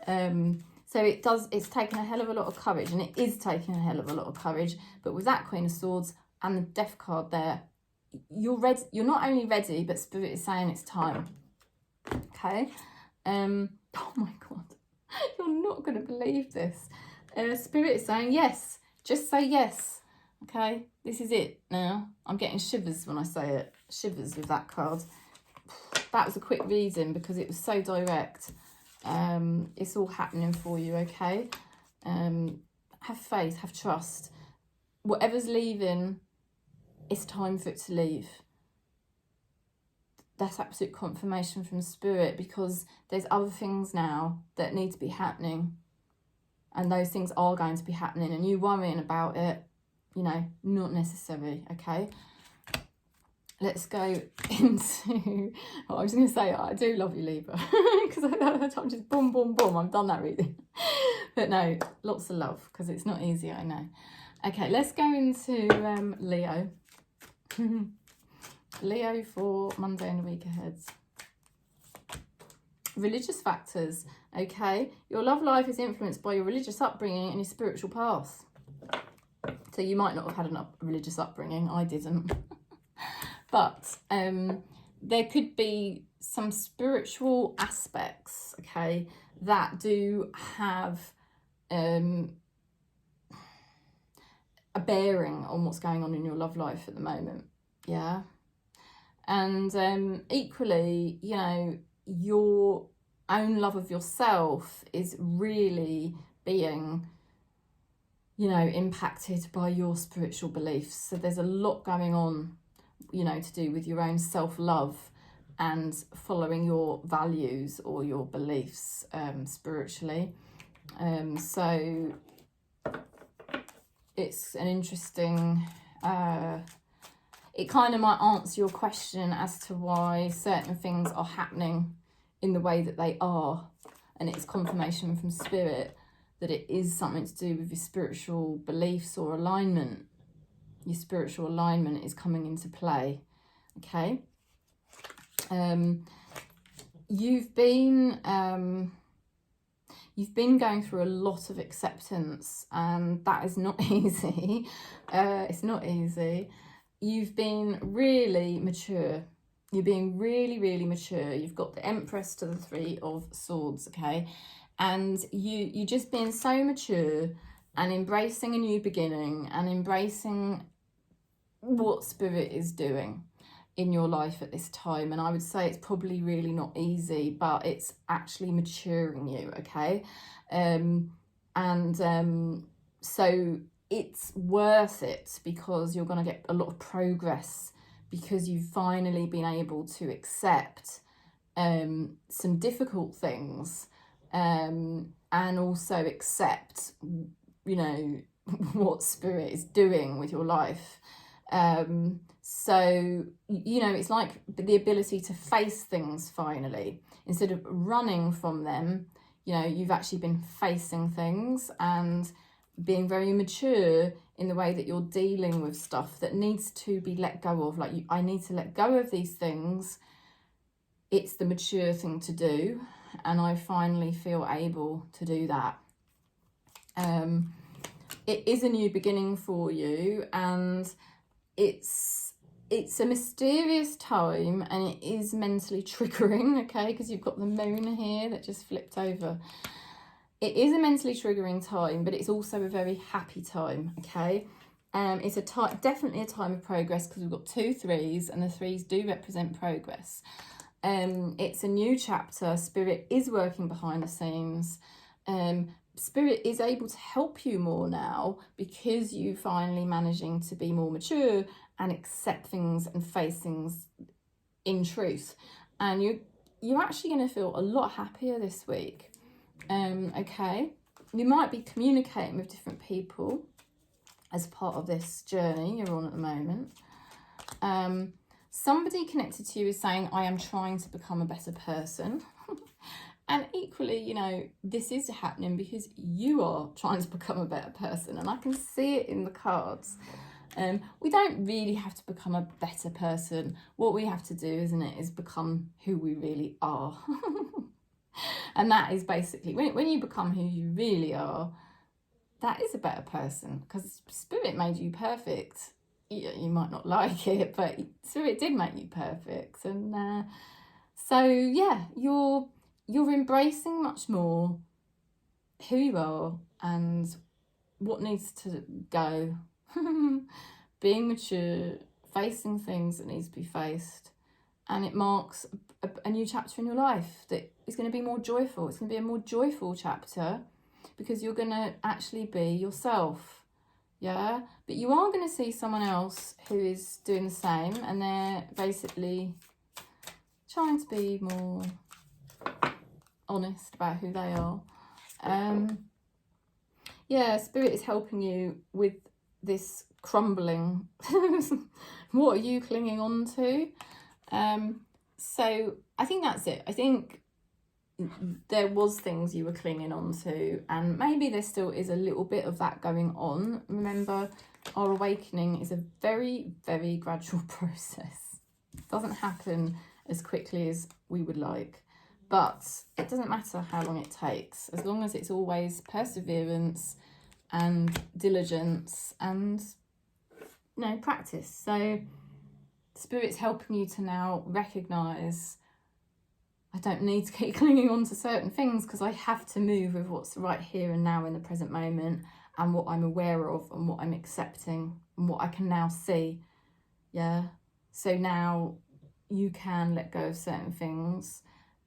So it's taken a hell of a lot of courage, and it is taking a hell of a lot of courage, but with that Queen of Swords and the Death card there, you're ready. You're not only ready, but Spirit is saying it's time. Okay. Oh my God, you're not going to believe this. Spirit is saying yes. Just say yes. Okay, this is it now. I'm getting shivers when I say it. Shivers with that card. That was a quick reading because it was so direct. It's all happening for you, okay? Have faith, have trust. Whatever's leaving, it's time for it to leave. That's absolute confirmation from Spirit, because there's other things now that need to be happening. And those things are going to be happening, and you worrying about it, you know, not necessary, okay? Let's go into, I was going to say, I do love you, Libra, because I'm just boom, boom, boom, I've done that reading. But no, lots of love, because it's not easy, I know. Okay, let's go into Leo. Leo for Monday and the week ahead. Religious factors, okay? Your love life is influenced by your religious upbringing and your spiritual path. So you might not have had a religious upbringing, I didn't. But there could be some spiritual aspects, okay, that do have a bearing on what's going on in your love life at the moment, yeah? And equally, you know, your own love of yourself is really being, you know, impacted by your spiritual beliefs. So there's a lot going on, you know, to do with your own self-love and following your values or your beliefs spiritually. So it's an interesting, it kind of might answer your question as to why certain things are happening in the way that they are. And it's confirmation from Spirit that it is something to do with your spiritual beliefs or alignment. Your spiritual alignment is coming into play, okay? You've been going through a lot of acceptance, and that is not easy. It's not easy. You've been really mature. You're being really, really mature. You've got the Empress to the Three of Swords, okay? And you just being so mature and embracing a new beginning and embracing what Spirit is doing in your life at this time. And I would say it's probably really not easy, but it's actually maturing you, okay? So it's worth it, because you're going to get a lot of progress, because you've finally been able to accept some difficult things, and also accept, you know, what Spirit is doing with your life. So, you know, it's like the ability to face things finally. Instead of running from them, you know, you've actually been facing things and being very mature in the way that you're dealing with stuff that needs to be let go of. Like, I need to let go of these things. It's the mature thing to do, and I finally feel able to do that. It is a new beginning for you, and it's a mysterious time, and it is mentally triggering, okay, because you've got the moon here that just flipped over. It is a mentally triggering time, but it's also a very happy time, okay? It's a time, definitely a time of progress, because we've got 2 3s, and the 3s do represent progress. It's a new chapter. Spirit is working behind the scenes. Spirit is able to help you more now, because you finally managing to be more mature and accept things and face things in truth. And you're actually going to feel a lot happier this week. Okay, you might be communicating with different people as part of this journey you're on at the moment. Somebody connected to you is saying, I am trying to become a better person. And equally, you know, this is happening because you are trying to become a better person, and I can see it in the cards. We don't really have to become a better person. What we have to do, isn't it, is become who we really are. And that is basically, when you become who you really are, that is a better person, because Spirit made you perfect. you might not like it, but Spirit did make you perfect. And so yeah, you're embracing much more who you are and what needs to go. Being mature, facing things that needs to be faced, and it marks a new chapter in your life that is going to be more joyful. It's going to be a more joyful chapter because you're going to actually be yourself. Yeah, but you are going to see someone else who is doing the same, and they're basically trying to be more honest about who they are. Yeah, Spirit is helping you with this crumbling. What are you clinging on to? So I think that's it. I think there was things you were clinging on to, and maybe there still is a little bit of that going on. Remember, our awakening is a very, very gradual process. It doesn't happen as quickly as we would like, but it doesn't matter how long it takes, as long as it's always perseverance and diligence and, you know, practice. So Spirit's helping you to now recognise, I don't need to keep clinging on to certain things because I have to move with what's right here and now in the present moment, and what I'm aware of and what I'm accepting and what I can now see. Yeah. So now you can let go of certain things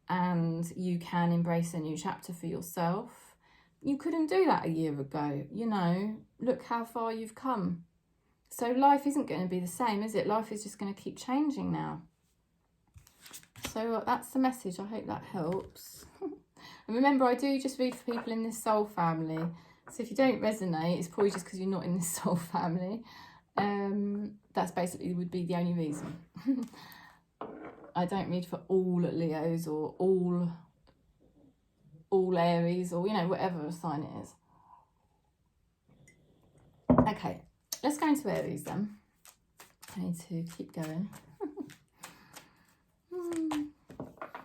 and you can embrace a new chapter for yourself. You couldn't do that a year ago, you know, look how far you've come. So life isn't going to be the same, is it? Life is just going to keep changing now. So that's the message. I hope that helps. And remember, I do just read for people in this soul family. So if you don't resonate, it's probably just because you're not in this soul family. That's basically would be the only reason. I don't read for all Leos or all Aries, or, you know, whatever sign it is. Okay, let's go into Aries then. I need to keep going.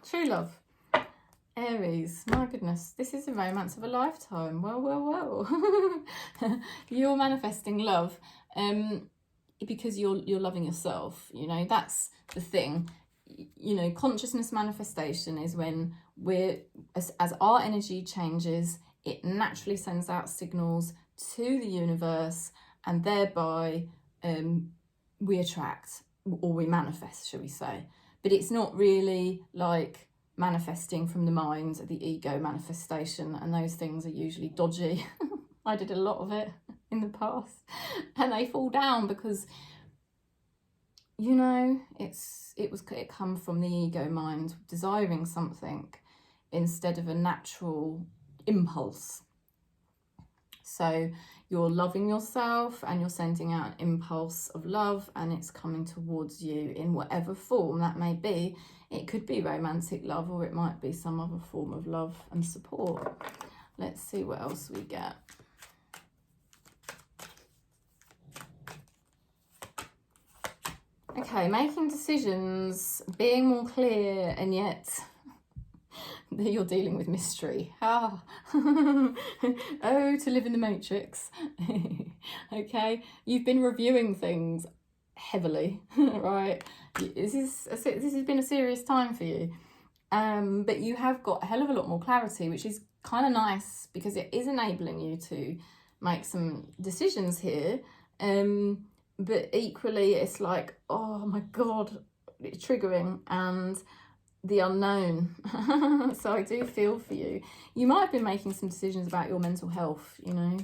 True love. Aries, my goodness, this is the romance of a lifetime. Well, well, well. You're manifesting love because you're loving yourself. You know, that's the thing. You know, consciousness manifestation is when as our energy changes, it naturally sends out signals to the universe, and thereby we attract, or we manifest, shall we say. But it's not really like manifesting from the mind, the ego manifestation, and those things are usually dodgy. I did a lot of it in the past, and they fall down because, you know, it come from the ego mind desiring something instead of a natural impulse. So you're loving yourself and you're sending out an impulse of love, and it's coming towards you in whatever form that may be. It could be romantic love, or it might be some other form of love and support. Let's see what else we get. Okay, making decisions, being more clear, and yet you're dealing with mystery. Oh, to live in the matrix. Okay, you've been reviewing things heavily, right? This has been a serious time for you, but you have got a hell of a lot more clarity, which is kind of nice because it is enabling you to make some decisions here. But equally, it's like, oh my God, it's triggering, and the unknown. So I do feel for you. You might have been making some decisions about your mental health, you know,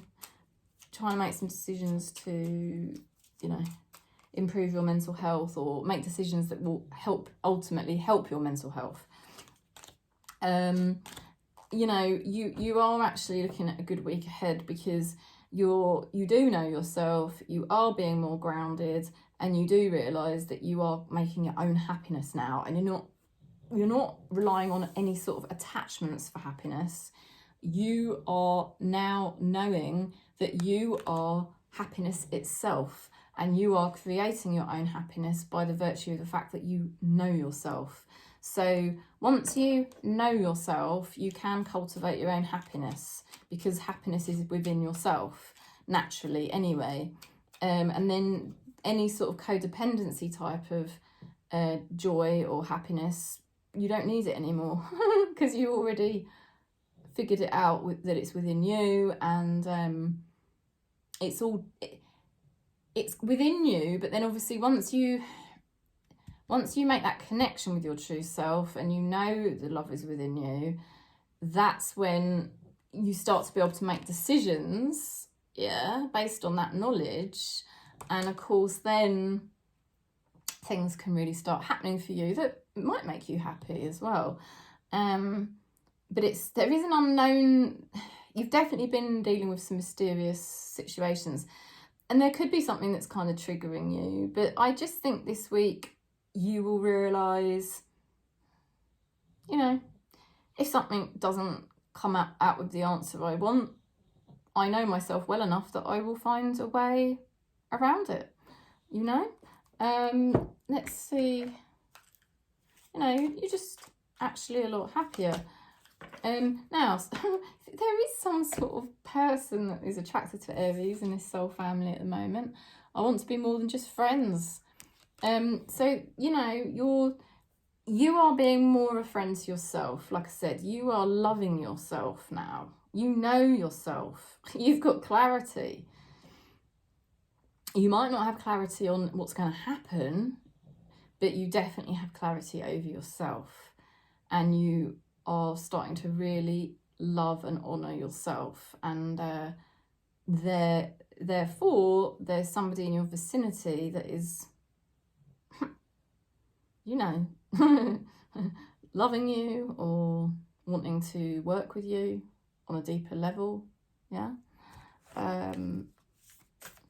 trying to make some decisions to, you know, improve your mental health, or make decisions that will ultimately help your mental health. You know, you are actually looking at a good week ahead because you do know yourself, you are being more grounded, and you do realise that you are making your own happiness now, and you're not relying on any sort of attachments for happiness. You are now knowing that you are happiness itself, and you are creating your own happiness by the virtue of the fact that you know yourself. So once you know yourself, you can cultivate your own happiness, because happiness is within yourself naturally anyway. And then any sort of codependency type of joy or happiness, you don't need it anymore because you already figured it out that it's within you, and it's within you. But then obviously once you make that connection with your true self and you know the love is within you, that's when you start to be able to make decisions, based on that knowledge. And of course then things can really start happening for you that might make you happy as well. But there is an unknown. You've definitely been dealing with some mysterious situations, and there could be something that's kind of triggering you. But I just think this week you will realise, if something doesn't come out with the answer I want, I know myself well enough that I will find a way around it, Let's see. You're just actually a lot happier. Now, there is some sort of person that is attracted to Aries in this soul family at the moment. I want to be more than just friends. So, you are being more a friend to yourself. Like I said, you are loving yourself now. You know yourself. You've got clarity. You might not have clarity on what's going to happen, but you definitely have clarity over yourself. And you are starting to really love and honour yourself. And therefore, there's somebody in your vicinity that is, loving you or wanting to work with you on a deeper level.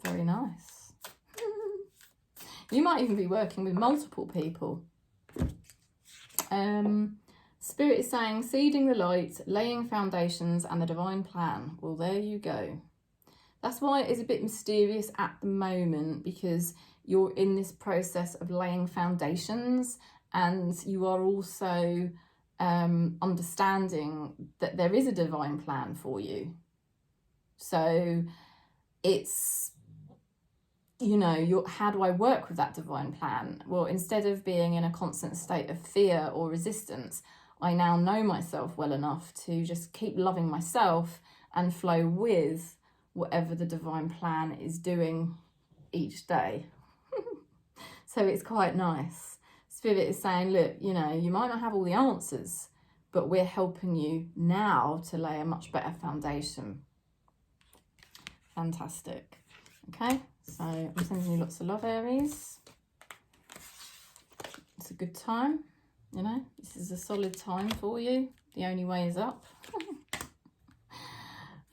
Very nice. You might even be working with multiple people. Spirit is saying seeding the light, laying foundations and the divine plan. Well, there you go. That's why it is a bit mysterious at the moment, because you're in this process of laying foundations, and you are also understanding that there is a divine plan for you. So it's, how do I work with that divine plan? Well, instead of being in a constant state of fear or resistance, I now know myself well enough to just keep loving myself and flow with whatever the divine plan is doing each day. So it's quite nice. Spirit is saying, look, you might not have all the answers, but we're helping you now to lay a much better foundation. Fantastic. Okay, so I'm sending you lots of love, Aries. It's a good time, this is a solid time for you. The only way is up.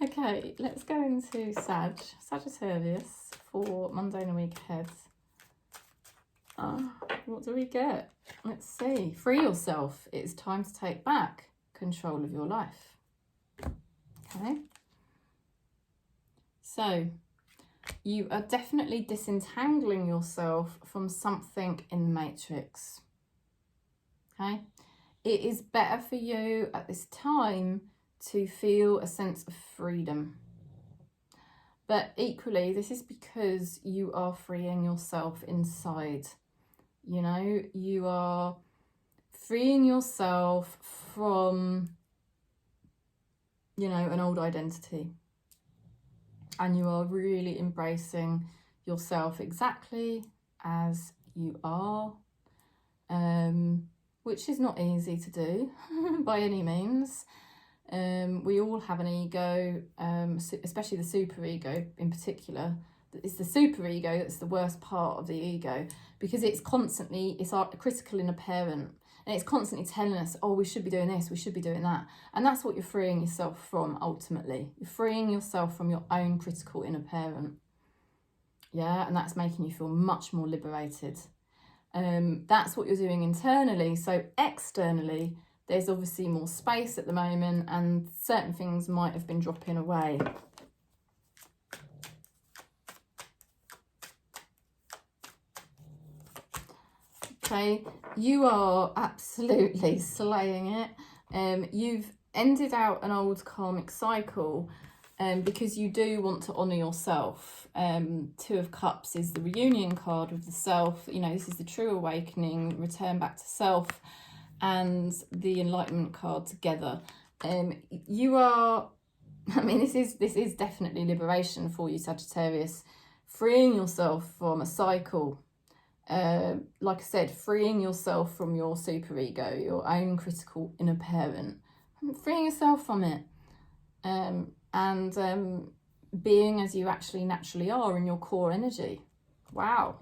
Okay, let's go into Sagittarius for Monday and a week ahead. What do we get? Let's see. Free yourself. It is time to take back control of your life. Okay. So, you are definitely disentangling yourself from something in the matrix. Okay. It is better for you at this time to feel a sense of freedom. But equally, this is because you are freeing yourself inside. You are freeing yourself from, an old identity. And you are really embracing yourself exactly as you are, which is not easy to do by any means. We all have an ego, especially the super ego in particular. It's the super ego that's the worst part of the ego, because it's critical inner parent, and it's constantly telling us, oh, we should be doing this, we should be doing that. And that's what you're freeing yourself from ultimately. You're freeing yourself from your own critical inner parent. Yeah, and that's making you feel much more liberated. That's what you're doing internally. So externally, there's obviously more space at the moment, and certain things might have been dropping away. Okay, you are absolutely slaying it. You've ended out an old karmic cycle, because you do want to honour yourself. Two of Cups is the reunion card with the self. You know, this is the true awakening, return back to self, and the enlightenment card together. You are, I mean, this is definitely liberation for you, Sagittarius. Freeing yourself from a cycle. Like I said, freeing yourself from your superego, your own critical inner parent. Freeing yourself from it. And being as you actually naturally are in your core energy. Wow.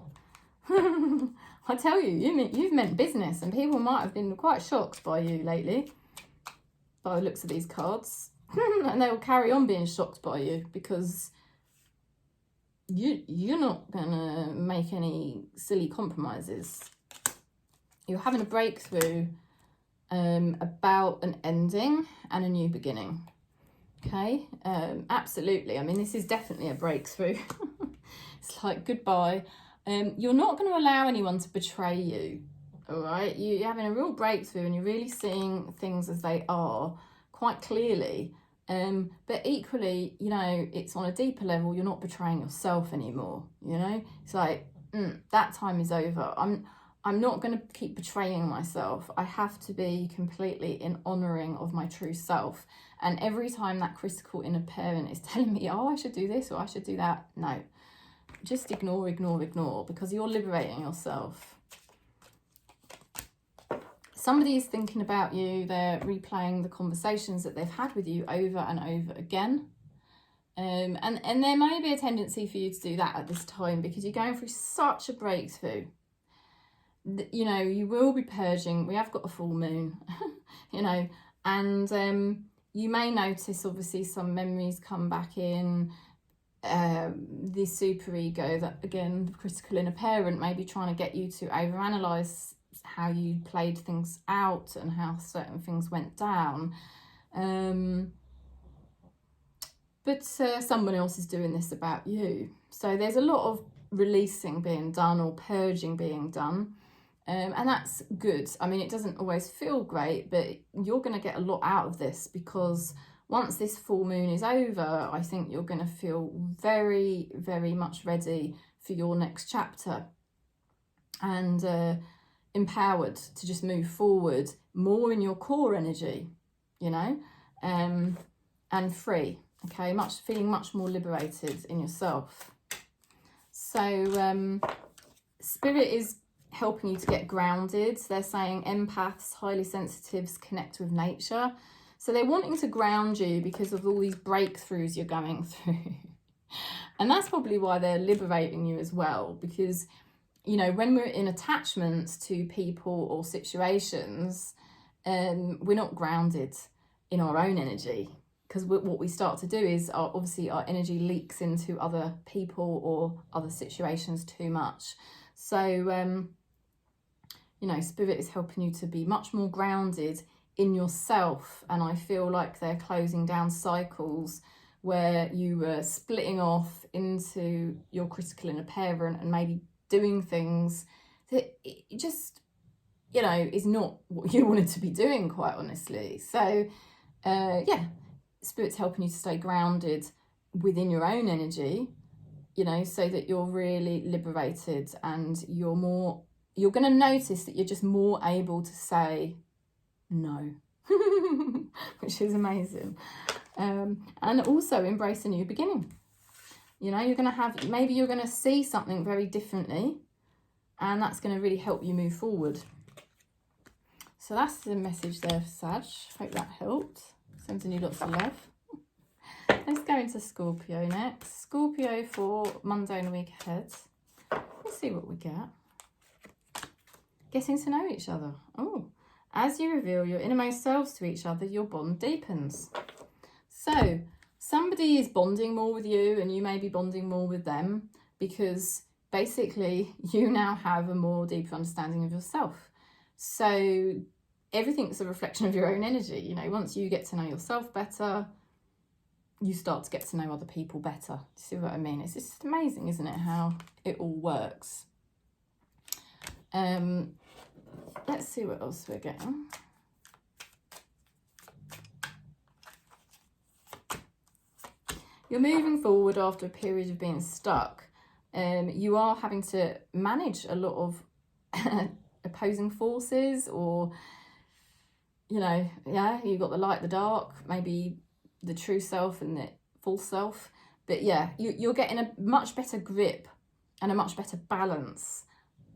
I tell you, you've meant business, and people might have been quite shocked by you lately, by the looks of these cards. And they will carry on being shocked by you, because you're not gonna make any silly compromises. You're having a breakthrough about an ending and a new beginning. Okay, absolutely. I mean, this is definitely a breakthrough. It's like goodbye. You're not going to allow anyone to betray you. All right, you're having a real breakthrough, and you're really seeing things as they are quite clearly. But equally, you know, it's on a deeper level. You're not betraying yourself anymore. You know, it's like that time is over. I'm not going to keep betraying myself. I have to be completely in honouring of my true self. And every time that critical inner parent is telling me, oh, I should do this or I should do that, no. Just ignore, because you're liberating yourself. Somebody is thinking about you. They're replaying the conversations that they've had with you over and over again. And there may be a tendency for you to do that at this time, because you're going through such a breakthrough. You know, you will be purging. We have got a full moon, you know, and you may notice, obviously, some memories come back in. The superego, that again, the critical inner parent, may be trying to get you to overanalyze how you played things out and how certain things went down. But someone else is doing this about you. So there's a lot of releasing being done, or purging being done. And that's good. I mean, it doesn't always feel great, but you're going to get a lot out of this, because once this full moon is over, I think you're going to feel very, very much ready for your next chapter, and empowered to just move forward more in your core energy, you know, and free, okay, feeling much more liberated in yourself. So Spirit is helping you to get grounded. They're saying empaths, highly sensitives, connect with nature. So they're wanting to ground you because of all these breakthroughs you're going through. And that's probably why they're liberating you as well, because, you know, when we're in attachments to people or situations, we're not grounded in our own energy, because what we start to do is obviously our energy leaks into other people or other situations too much. So you know, Spirit is helping you to be much more grounded in yourself. And I feel like they're closing down cycles where you were splitting off into your critical inner parent and maybe doing things that it just, you know, is not what you wanted to be doing, quite honestly. So yeah, Spirit's helping you to stay grounded within your own energy, you know, so that you're really liberated, and you're going to notice that you're just more able to say no, which is amazing. And also embrace a new beginning. You know, maybe you're going to see something very differently, and that's going to really help you move forward. So that's the message there for Sag. Hope that helped. Sending you lots of love. Let's go into Scorpio next. Scorpio for Monday and the week ahead. Let's see what we get. Getting to know each other. Oh, as you reveal your innermost selves to each other, your bond deepens. So somebody is bonding more with you, and you may be bonding more with them, because basically you now have a more deeper understanding of yourself. So everything's a reflection of your own energy. You know, once you get to know yourself better, you start to get to know other people better. See what I mean? It's just amazing, isn't it, how it all works. Let's see what else we're getting. You're moving forward after a period of being stuck. You are having to manage a lot of opposing forces, or, you know, yeah, you've got the light, the dark, maybe the true self and the false self. But yeah, you're getting a much better grip and a much better balance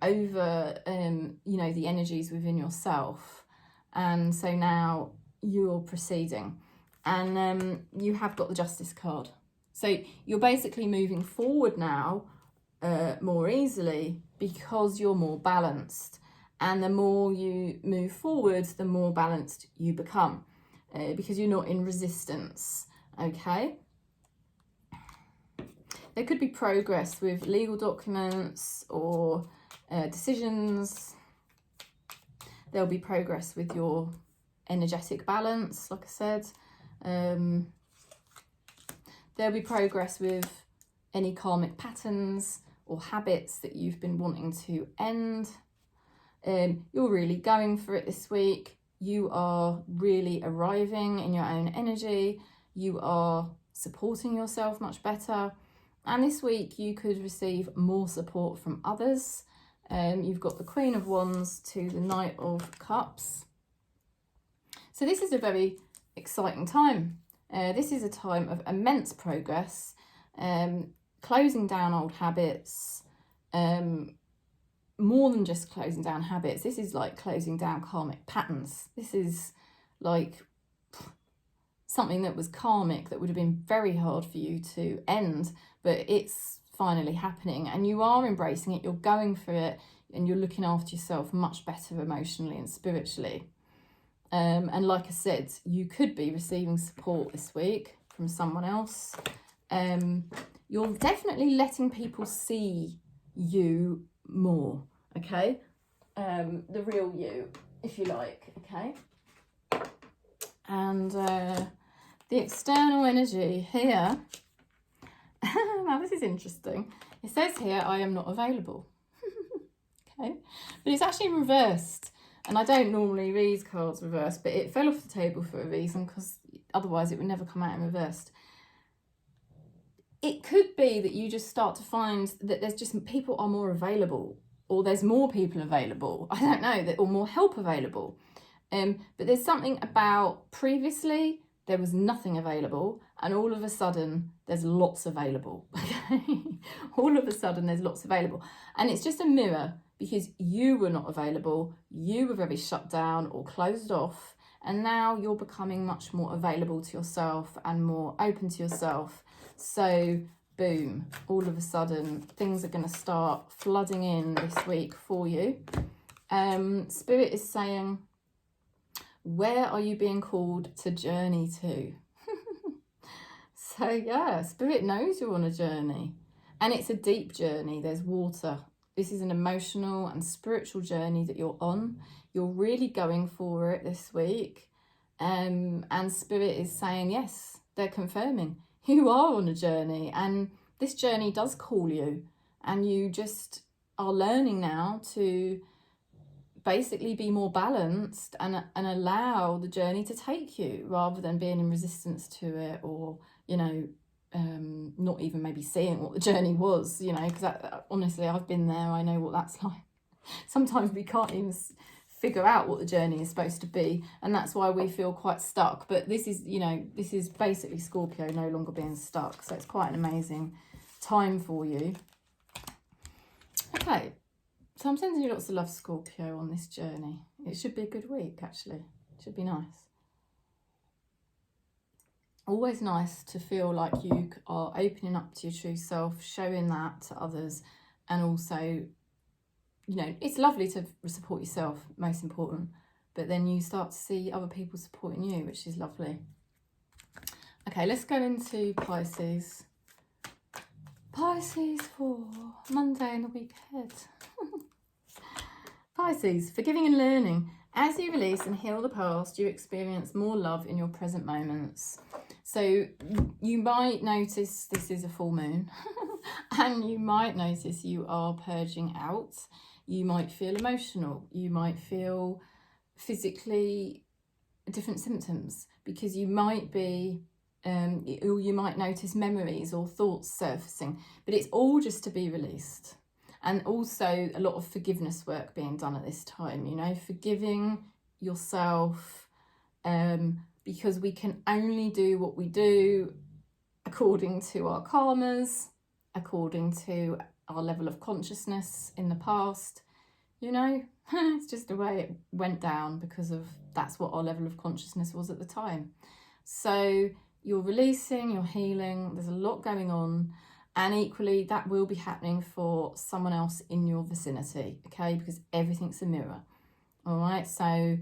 over, you know, the energies within yourself. And so now you're proceeding, and you have got the Justice card. So you're basically moving forward now more easily because you're more balanced. And the more you move forward, the more balanced you become because you're not in resistance, okay? There could be progress with legal documents or decisions. There'll be progress with your energetic balance, like I said. There'll be progress with any karmic patterns or habits that you've been wanting to end. You're really going for it this week. You are really arriving in your own energy. You are supporting yourself much better. And this week you could receive more support from others. You've got the Queen of Wands to the Knight of Cups. So this is a very exciting time. This is a time of immense progress, closing down old habits, more than just closing down habits. This is like closing down karmic patterns. This is like something that was karmic that would have been very hard for you to end, but it's finally happening and you are embracing it, you're going for it, and you're looking after yourself much better emotionally and spiritually. And like I said, you could be receiving support this week from someone else. You're definitely letting people see you more, okay? The real you, if you like, okay? And the external energy here, now this is interesting. It says here, I am not available, okay? But it's actually reversed. And I don't normally read cards reversed, but it fell off the table for a reason, because otherwise it would never come out in reversed. It could be that you just start to find that there's just people are more available, or there's more people available. I don't know, or more help available. But there's something about previously there was nothing available, and all of a sudden there's lots available. Okay, all of a sudden there's lots available, and it's just a mirror. Because you were not available, you were very shut down or closed off, and now you're becoming much more available to yourself and more open to yourself. So, boom, all of a sudden, things are going to start flooding in this week for you. Spirit is saying, where are you being called to journey to? So, yeah, Spirit knows you're on a journey, and it's a deep journey. There's water. This is an emotional and spiritual journey that you're on. You're really going for it this week. And Spirit is saying, yes, they're confirming you are on a journey, and this journey does call you, and you just are learning now to basically be more balanced and allow the journey to take you, rather than being in resistance to it, or, you know, not even maybe seeing what the journey was, you know, because honestly, I've been there. I know what that's like. Sometimes we can't even figure out what the journey is supposed to be, and that's why we feel quite stuck. But this is, you know, this is basically Scorpio no longer being stuck, so it's quite an amazing time for you. Okay, so I'm sending you lots of love, Scorpio, on this journey. It should be a good week, actually. It should be nice. Always nice to feel like you are opening up to your true self, showing that to others, and also, you know, it's lovely to support yourself, most important, but then you start to see other people supporting you, which is lovely. Okay, let's go into Pisces. Pisces for Monday and the week ahead. Pisces, forgiving and learning. As you release and heal the past, you experience more love in your present moments. So you might notice this is a full moon and you might notice you are purging out. You might feel emotional. You might feel physically different symptoms, because you might be or you might notice memories or thoughts surfacing, but it's all just to be released. And also a lot of forgiveness work being done at this time, you know, forgiving yourself, because we can only do what we do according to our karmas, according to our level of consciousness in the past, you know. It's just the way it went down, because of that's what our level of consciousness was at the time. So you're releasing, you're healing, there's a lot going on, and equally that will be happening for someone else in your vicinity, okay, because everything's a mirror. All right, so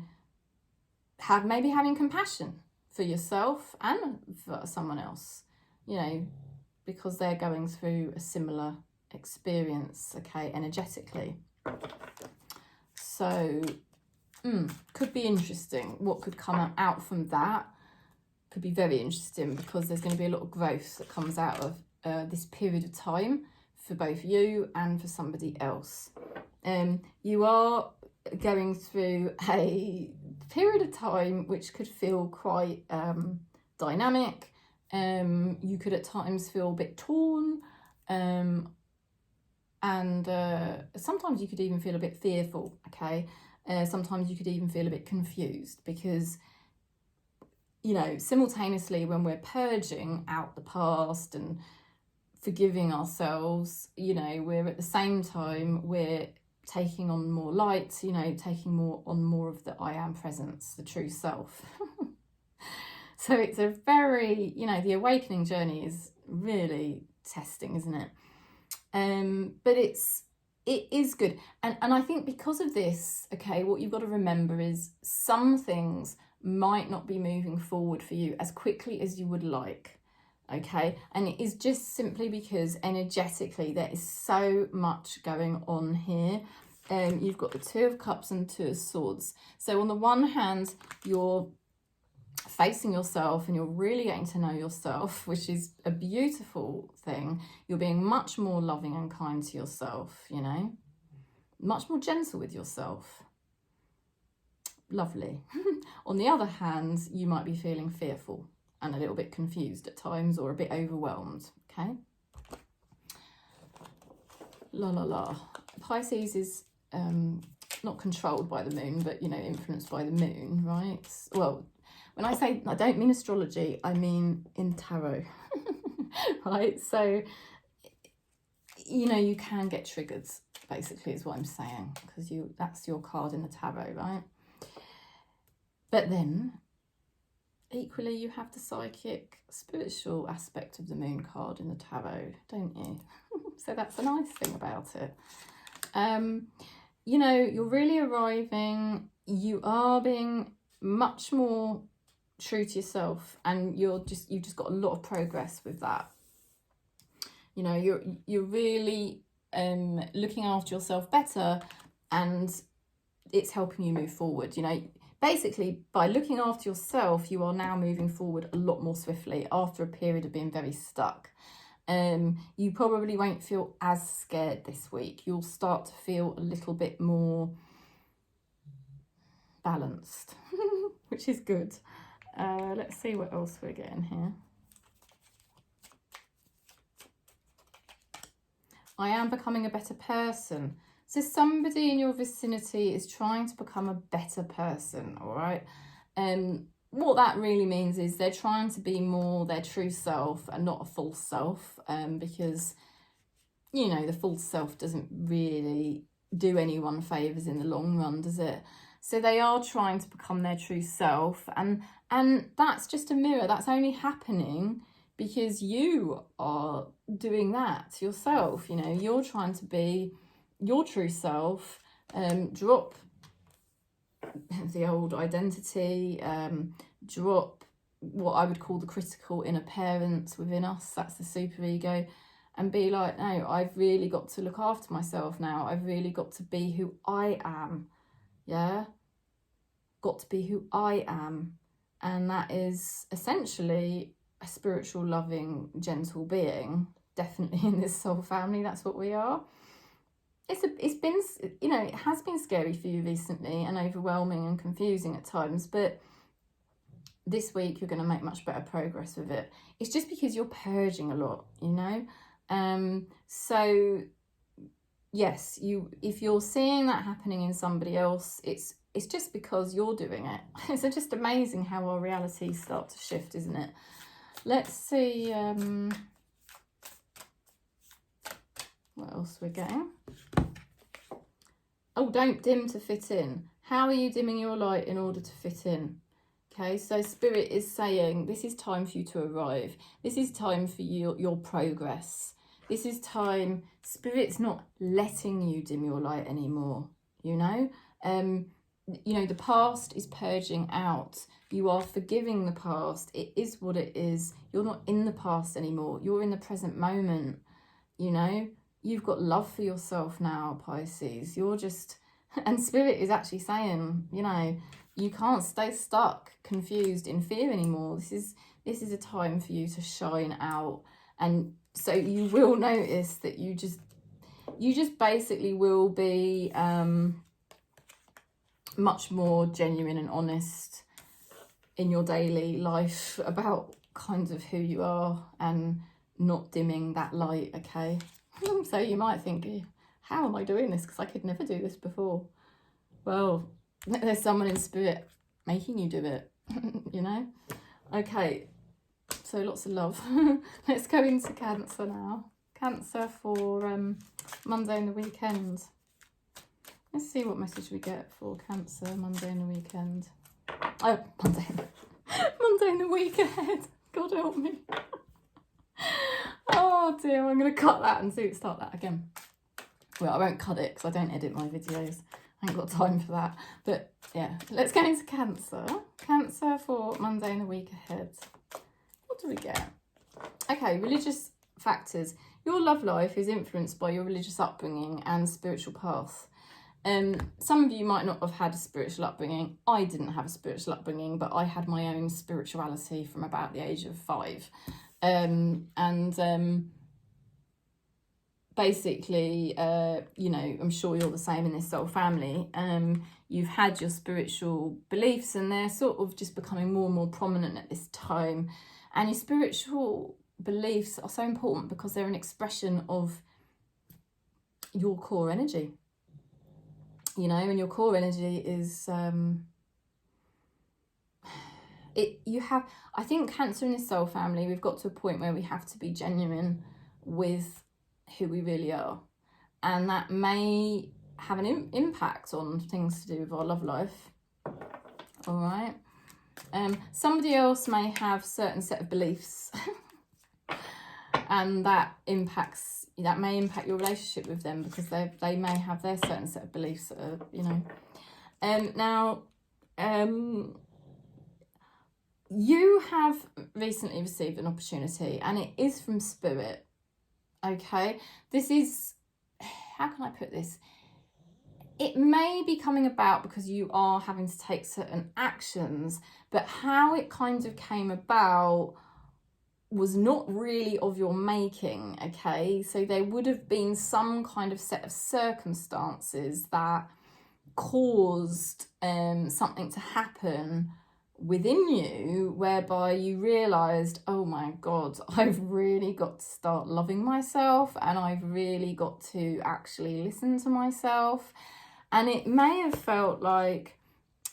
maybe having compassion for yourself and for someone else, you know, because they're going through a similar experience, okay, energetically. So could be interesting. What could come out from that could be very interesting, because there's going to be a lot of growth that comes out of this period of time for both you and for somebody else. You are going through a period of time which could feel quite dynamic. You could at times feel a bit torn, and sometimes you could even feel a bit fearful, okay? Sometimes you could even feel a bit confused, because, you know, simultaneously when we're purging out the past and forgiving ourselves, you know, we're at the same time, we're taking on more light, you know, taking more of the I am presence, the true self. So it's a very, you know, the awakening journey is really testing, isn't it? But it is good. And I think because of this, okay, what you've got to remember is some things might not be moving forward for you as quickly as you would like, okay? And it is just simply because energetically there is so much going on here. You've got the Two of Cups and Two of Swords. So on the one hand, you're facing yourself and you're really getting to know yourself, which is a beautiful thing. You're being much more loving and kind to yourself, you know, much more gentle with yourself. Lovely. On the other hand, you might be feeling fearful and a little bit confused at times, or a bit overwhelmed, okay? La la la. Pisces is not controlled by the moon, but, you know, influenced by the moon, right? Well, when I say, I don't mean astrology, I mean in tarot, right? So, you know, you can get triggered, basically, is what I'm saying, because that's your card in the tarot, right? But then, equally, you have the psychic, spiritual aspect of the moon card in the tarot, don't you? So that's a nice thing about it. You know, you're really arriving, you are being much more true to yourself, and you've just got a lot of progress with that. You know, you're really looking after yourself better, and it's helping you move forward. You know, basically by looking after yourself, you are now moving forward a lot more swiftly after a period of being very stuck. You probably won't feel as scared this week. You'll start to feel a little bit more balanced, which is good. Let's see what else we're getting here. I am becoming a better person. So somebody in your vicinity is trying to become a better person, all right? What that really means is they're trying to be more their true self and not a false self, because, you know, the false self doesn't really do anyone favours in the long run, does it? So they are trying to become their true self, and that's just a mirror. That's only happening because you are doing that yourself. You know, you're trying to be your true self, drop the old identity, drop what I would call the critical inner parents within us. That's the superego. And be like, no, I've really got to look after myself now. I've really got to be who I am. Yeah? Got to be who I am. And that is essentially a spiritual, loving, gentle being. Definitely in this soul family, that's what we are. It's been, you know, it has been scary for you recently and overwhelming and confusing at times, but this week you're going to make much better progress with it. It's just because you're purging a lot, you know. So yes, if you're seeing that happening in somebody else, it's just because you're doing it. It's just amazing how our realities start to shift, isn't it? Let's see what else we're getting. Oh, don't dim to fit in. How are you dimming your light in order to fit in? Okay, so Spirit is saying this is time for you to arrive. This is time for your progress. This is time. Spirit's not letting you dim your light anymore, you know. You know, the past is purging out. You are forgiving the past. It is what it is. You're not in the past anymore. You're in the present moment, you know. You've got love for yourself now, Pisces. You're just, and Spirit is actually saying, you know, you can't stay stuck, confused, in fear anymore. This is a time for you to shine out. And so you will notice that you just basically will be much more genuine and honest in your daily life about kind of who you are and not dimming that light, okay? So you might think, how am I doing this? Because I could never do this before. Well, there's someone in Spirit making you do it, you know? Okay, so lots of love. Let's go into Cancer now. Cancer for Monday and the weekend. Let's see what message we get for Cancer, Monday and the weekend. Oh, Monday and the week ahead. God help me. Oh dear, I'm going to cut that and start that again. Well, I won't cut it because I don't edit my videos. I ain't got time for that. But yeah, let's go into Cancer. Cancer for Monday and the week ahead. What do we get? Okay, religious factors. Your love life is influenced by your religious upbringing and spiritual path. Some of you might not have had a spiritual upbringing. I didn't have a spiritual upbringing, but I had my own spirituality from about the age of 5. Basically, you know, I'm sure you're the same in this soul family. You've had your spiritual beliefs and they're sort of just becoming more and more prominent at this time. And your spiritual beliefs are so important because they're an expression of your core energy. You know, and your core energy is I think Cancer in this soul family, we've got to a point where we have to be genuine with who we really are, and that may have an impact on things to do with our love life. All right, somebody else may have certain set of beliefs and that may impact your relationship with them because they may have their certain set of beliefs that are, you know. You have recently received an opportunity and it is from Spirit, okay? This is, how can I put this? It may be coming about because you are having to take certain actions, but how it kind of came about was not really of your making, okay? So there would have been some kind of set of circumstances that caused something to happen within you whereby you realised, oh my God, I've really got to start loving myself and I've really got to actually listen to myself. And it may have felt like,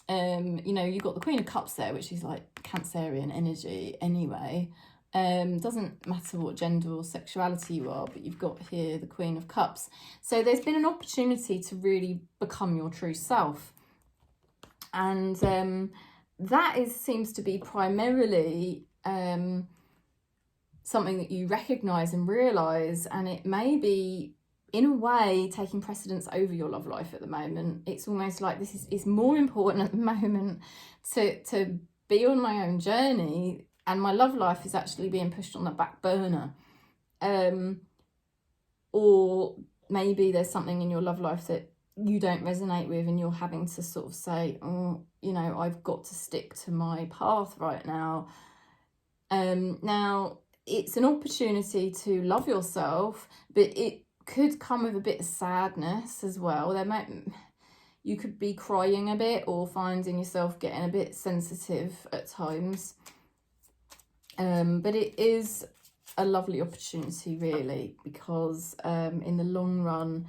you know, you've got the Queen of Cups there, which is like Cancerian energy anyway. Doesn't matter what gender or sexuality you are, but you've got here the Queen of Cups. So there's been an opportunity to really become your true self. And that seems to be primarily something that you recognise and realise, and it may be, in a way, taking precedence over your love life at the moment. It's almost like this is more important at the moment to be on my own journey, and my love life is actually being pushed on the back burner. Or maybe there's something in your love life that you don't resonate with and you're having to sort of say, oh, you know, I've got to stick to my path right now. Now, it's an opportunity to love yourself, but it could come with a bit of sadness as well. There might, You could be crying a bit or finding yourself getting a bit sensitive at times. But it is a lovely opportunity, really, because in the long run,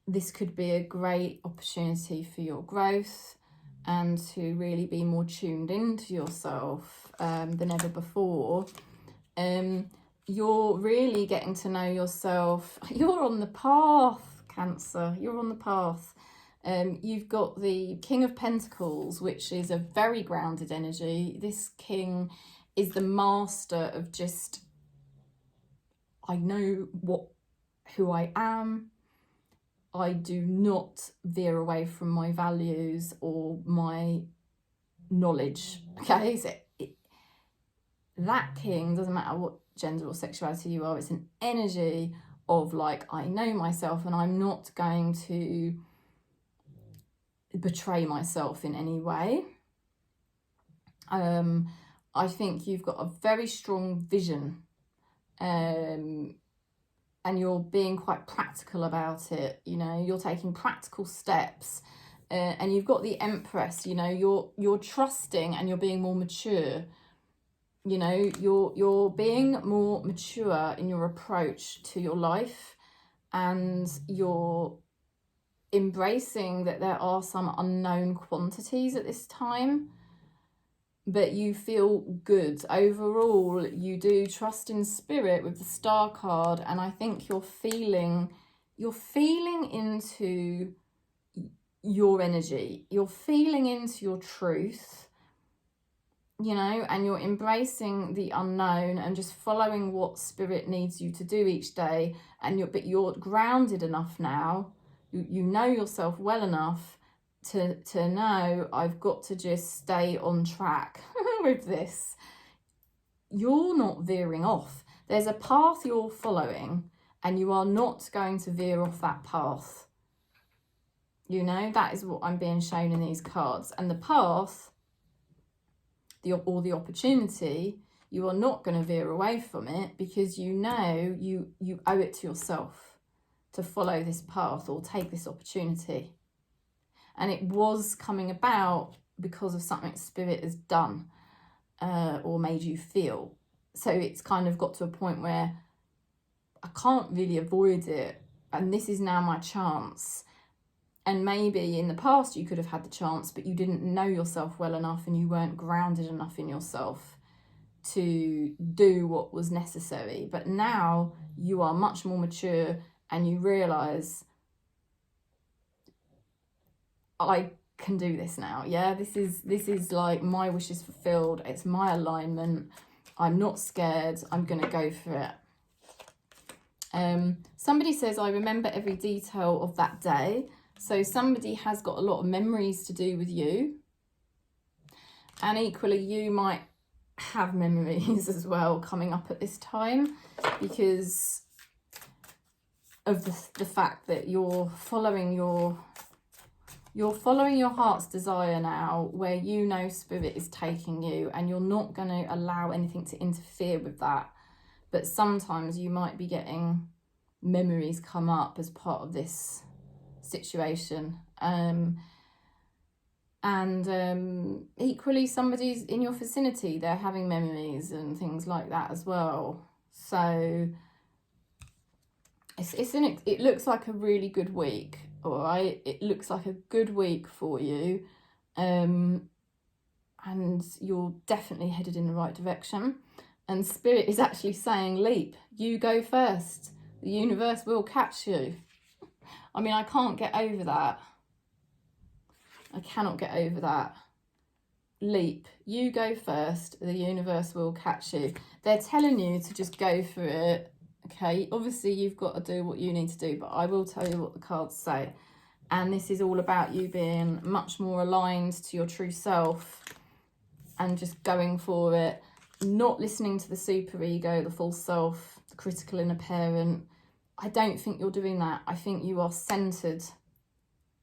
this could be a great opportunity for your growth and to really be more tuned into yourself than ever before. You're really getting to know yourself. You're on the path, Cancer. You're on the path. You've got the King of Pentacles, which is a very grounded energy. This king is the master of just, I know who I am. I do not veer away from my values or my knowledge. Okay, so that king, doesn't matter what gender or sexuality you are, it's an energy of like, I know myself and I'm not going to betray myself in any way. I think you've got a very strong vision, and you're being quite practical about it. You know, you're taking practical steps, and you've got the Empress. You know, you're trusting and you're being more mature. You know, you're being more mature in your approach to your life, and you're embracing that there are some unknown quantities at this time, but you feel good overall. You do trust in spirit with the Star card, and I think you're feeling into your energy, you're feeling into your truth, you know, and you're embracing the unknown and just following what spirit needs you to do each day. And you're grounded enough now. You know yourself well enough to know, I've got to just stay on track with this. You're not veering off. There's a path you're following and you are not going to veer off that path. You know, that is what I'm being shown in these cards. And the path, or the opportunity, you are not going to veer away from it, because you know you owe it to yourself to follow this path or take this opportunity. And it was coming about because of something spirit has done or made you feel. So it's kind of got to a point where I can't really avoid it, and this is now my chance. And maybe in the past you could have had the chance, but you didn't know yourself well enough and you weren't grounded enough in yourself to do what was necessary. But now you are much more mature and you realise, I can do this now. Yeah, this is like my wish is fulfilled. It's my alignment. I'm not scared. I'm going to go for it. Somebody says, I remember every detail of that day. So somebody has got a lot of memories to do with you. And equally, you might have memories as well coming up at this time, because of the fact that you're following your heart's desire now, where you know spirit is taking you, and you're not going to allow anything to interfere with that. But sometimes you might be getting memories come up as part of this situation, equally somebody's in your vicinity, they're having memories and things like that as well. So it looks like a really good week. All right, it looks like a good week for you, and you're definitely headed in the right direction. And spirit is actually saying, leap, you go first, the universe will catch you. I mean, I can't get over that. I cannot get over that. Leap, you go first, the universe will catch you. They're telling you to just go for it. Okay, obviously you've got to do what you need to do, but I will tell you what the cards say. And this is all about you being much more aligned to your true self and just going for it, not listening to the super ego, the false self, the critical inner parent. I don't think you're doing that. I think you are centered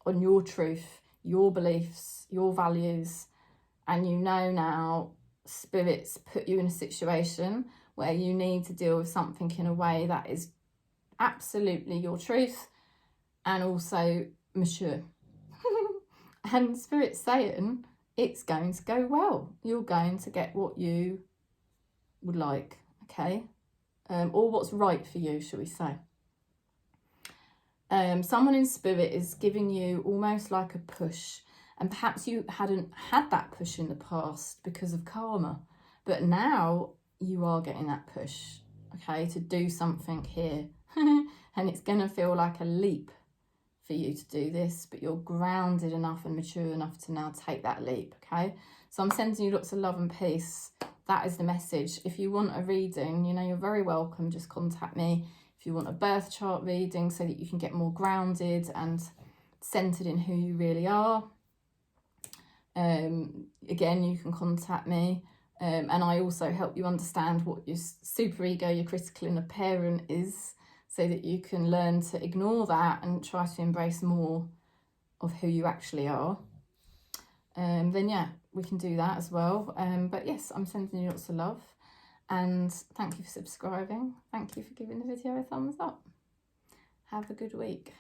on your truth, your beliefs, your values, and you know now spirit's put you in a situation where you need to deal with something in a way that is absolutely your truth and also mature. And Spirit's saying it's going to go well. You're going to get what you would like, okay? Or what's right for you, shall we say. Someone in Spirit is giving you almost like a push, and perhaps you hadn't had that push in the past because of karma, but now you are getting that push, okay, to do something here. And it's going to feel like a leap for you to do this, but you're grounded enough and mature enough to now take that leap, okay? So I'm sending you lots of love and peace. That is the message. If you want a reading, you know, you're very welcome. Just contact me. If you want a birth chart reading so that you can get more grounded and centered in who you really are, again, you can contact me. And I also help you understand what your superego, your critical inner parent is, so that you can learn to ignore that and try to embrace more of who you actually are. Then yeah, we can do that as well. But yes, I'm sending you lots of love, and thank you for subscribing. Thank you for giving the video a thumbs up. Have a good week.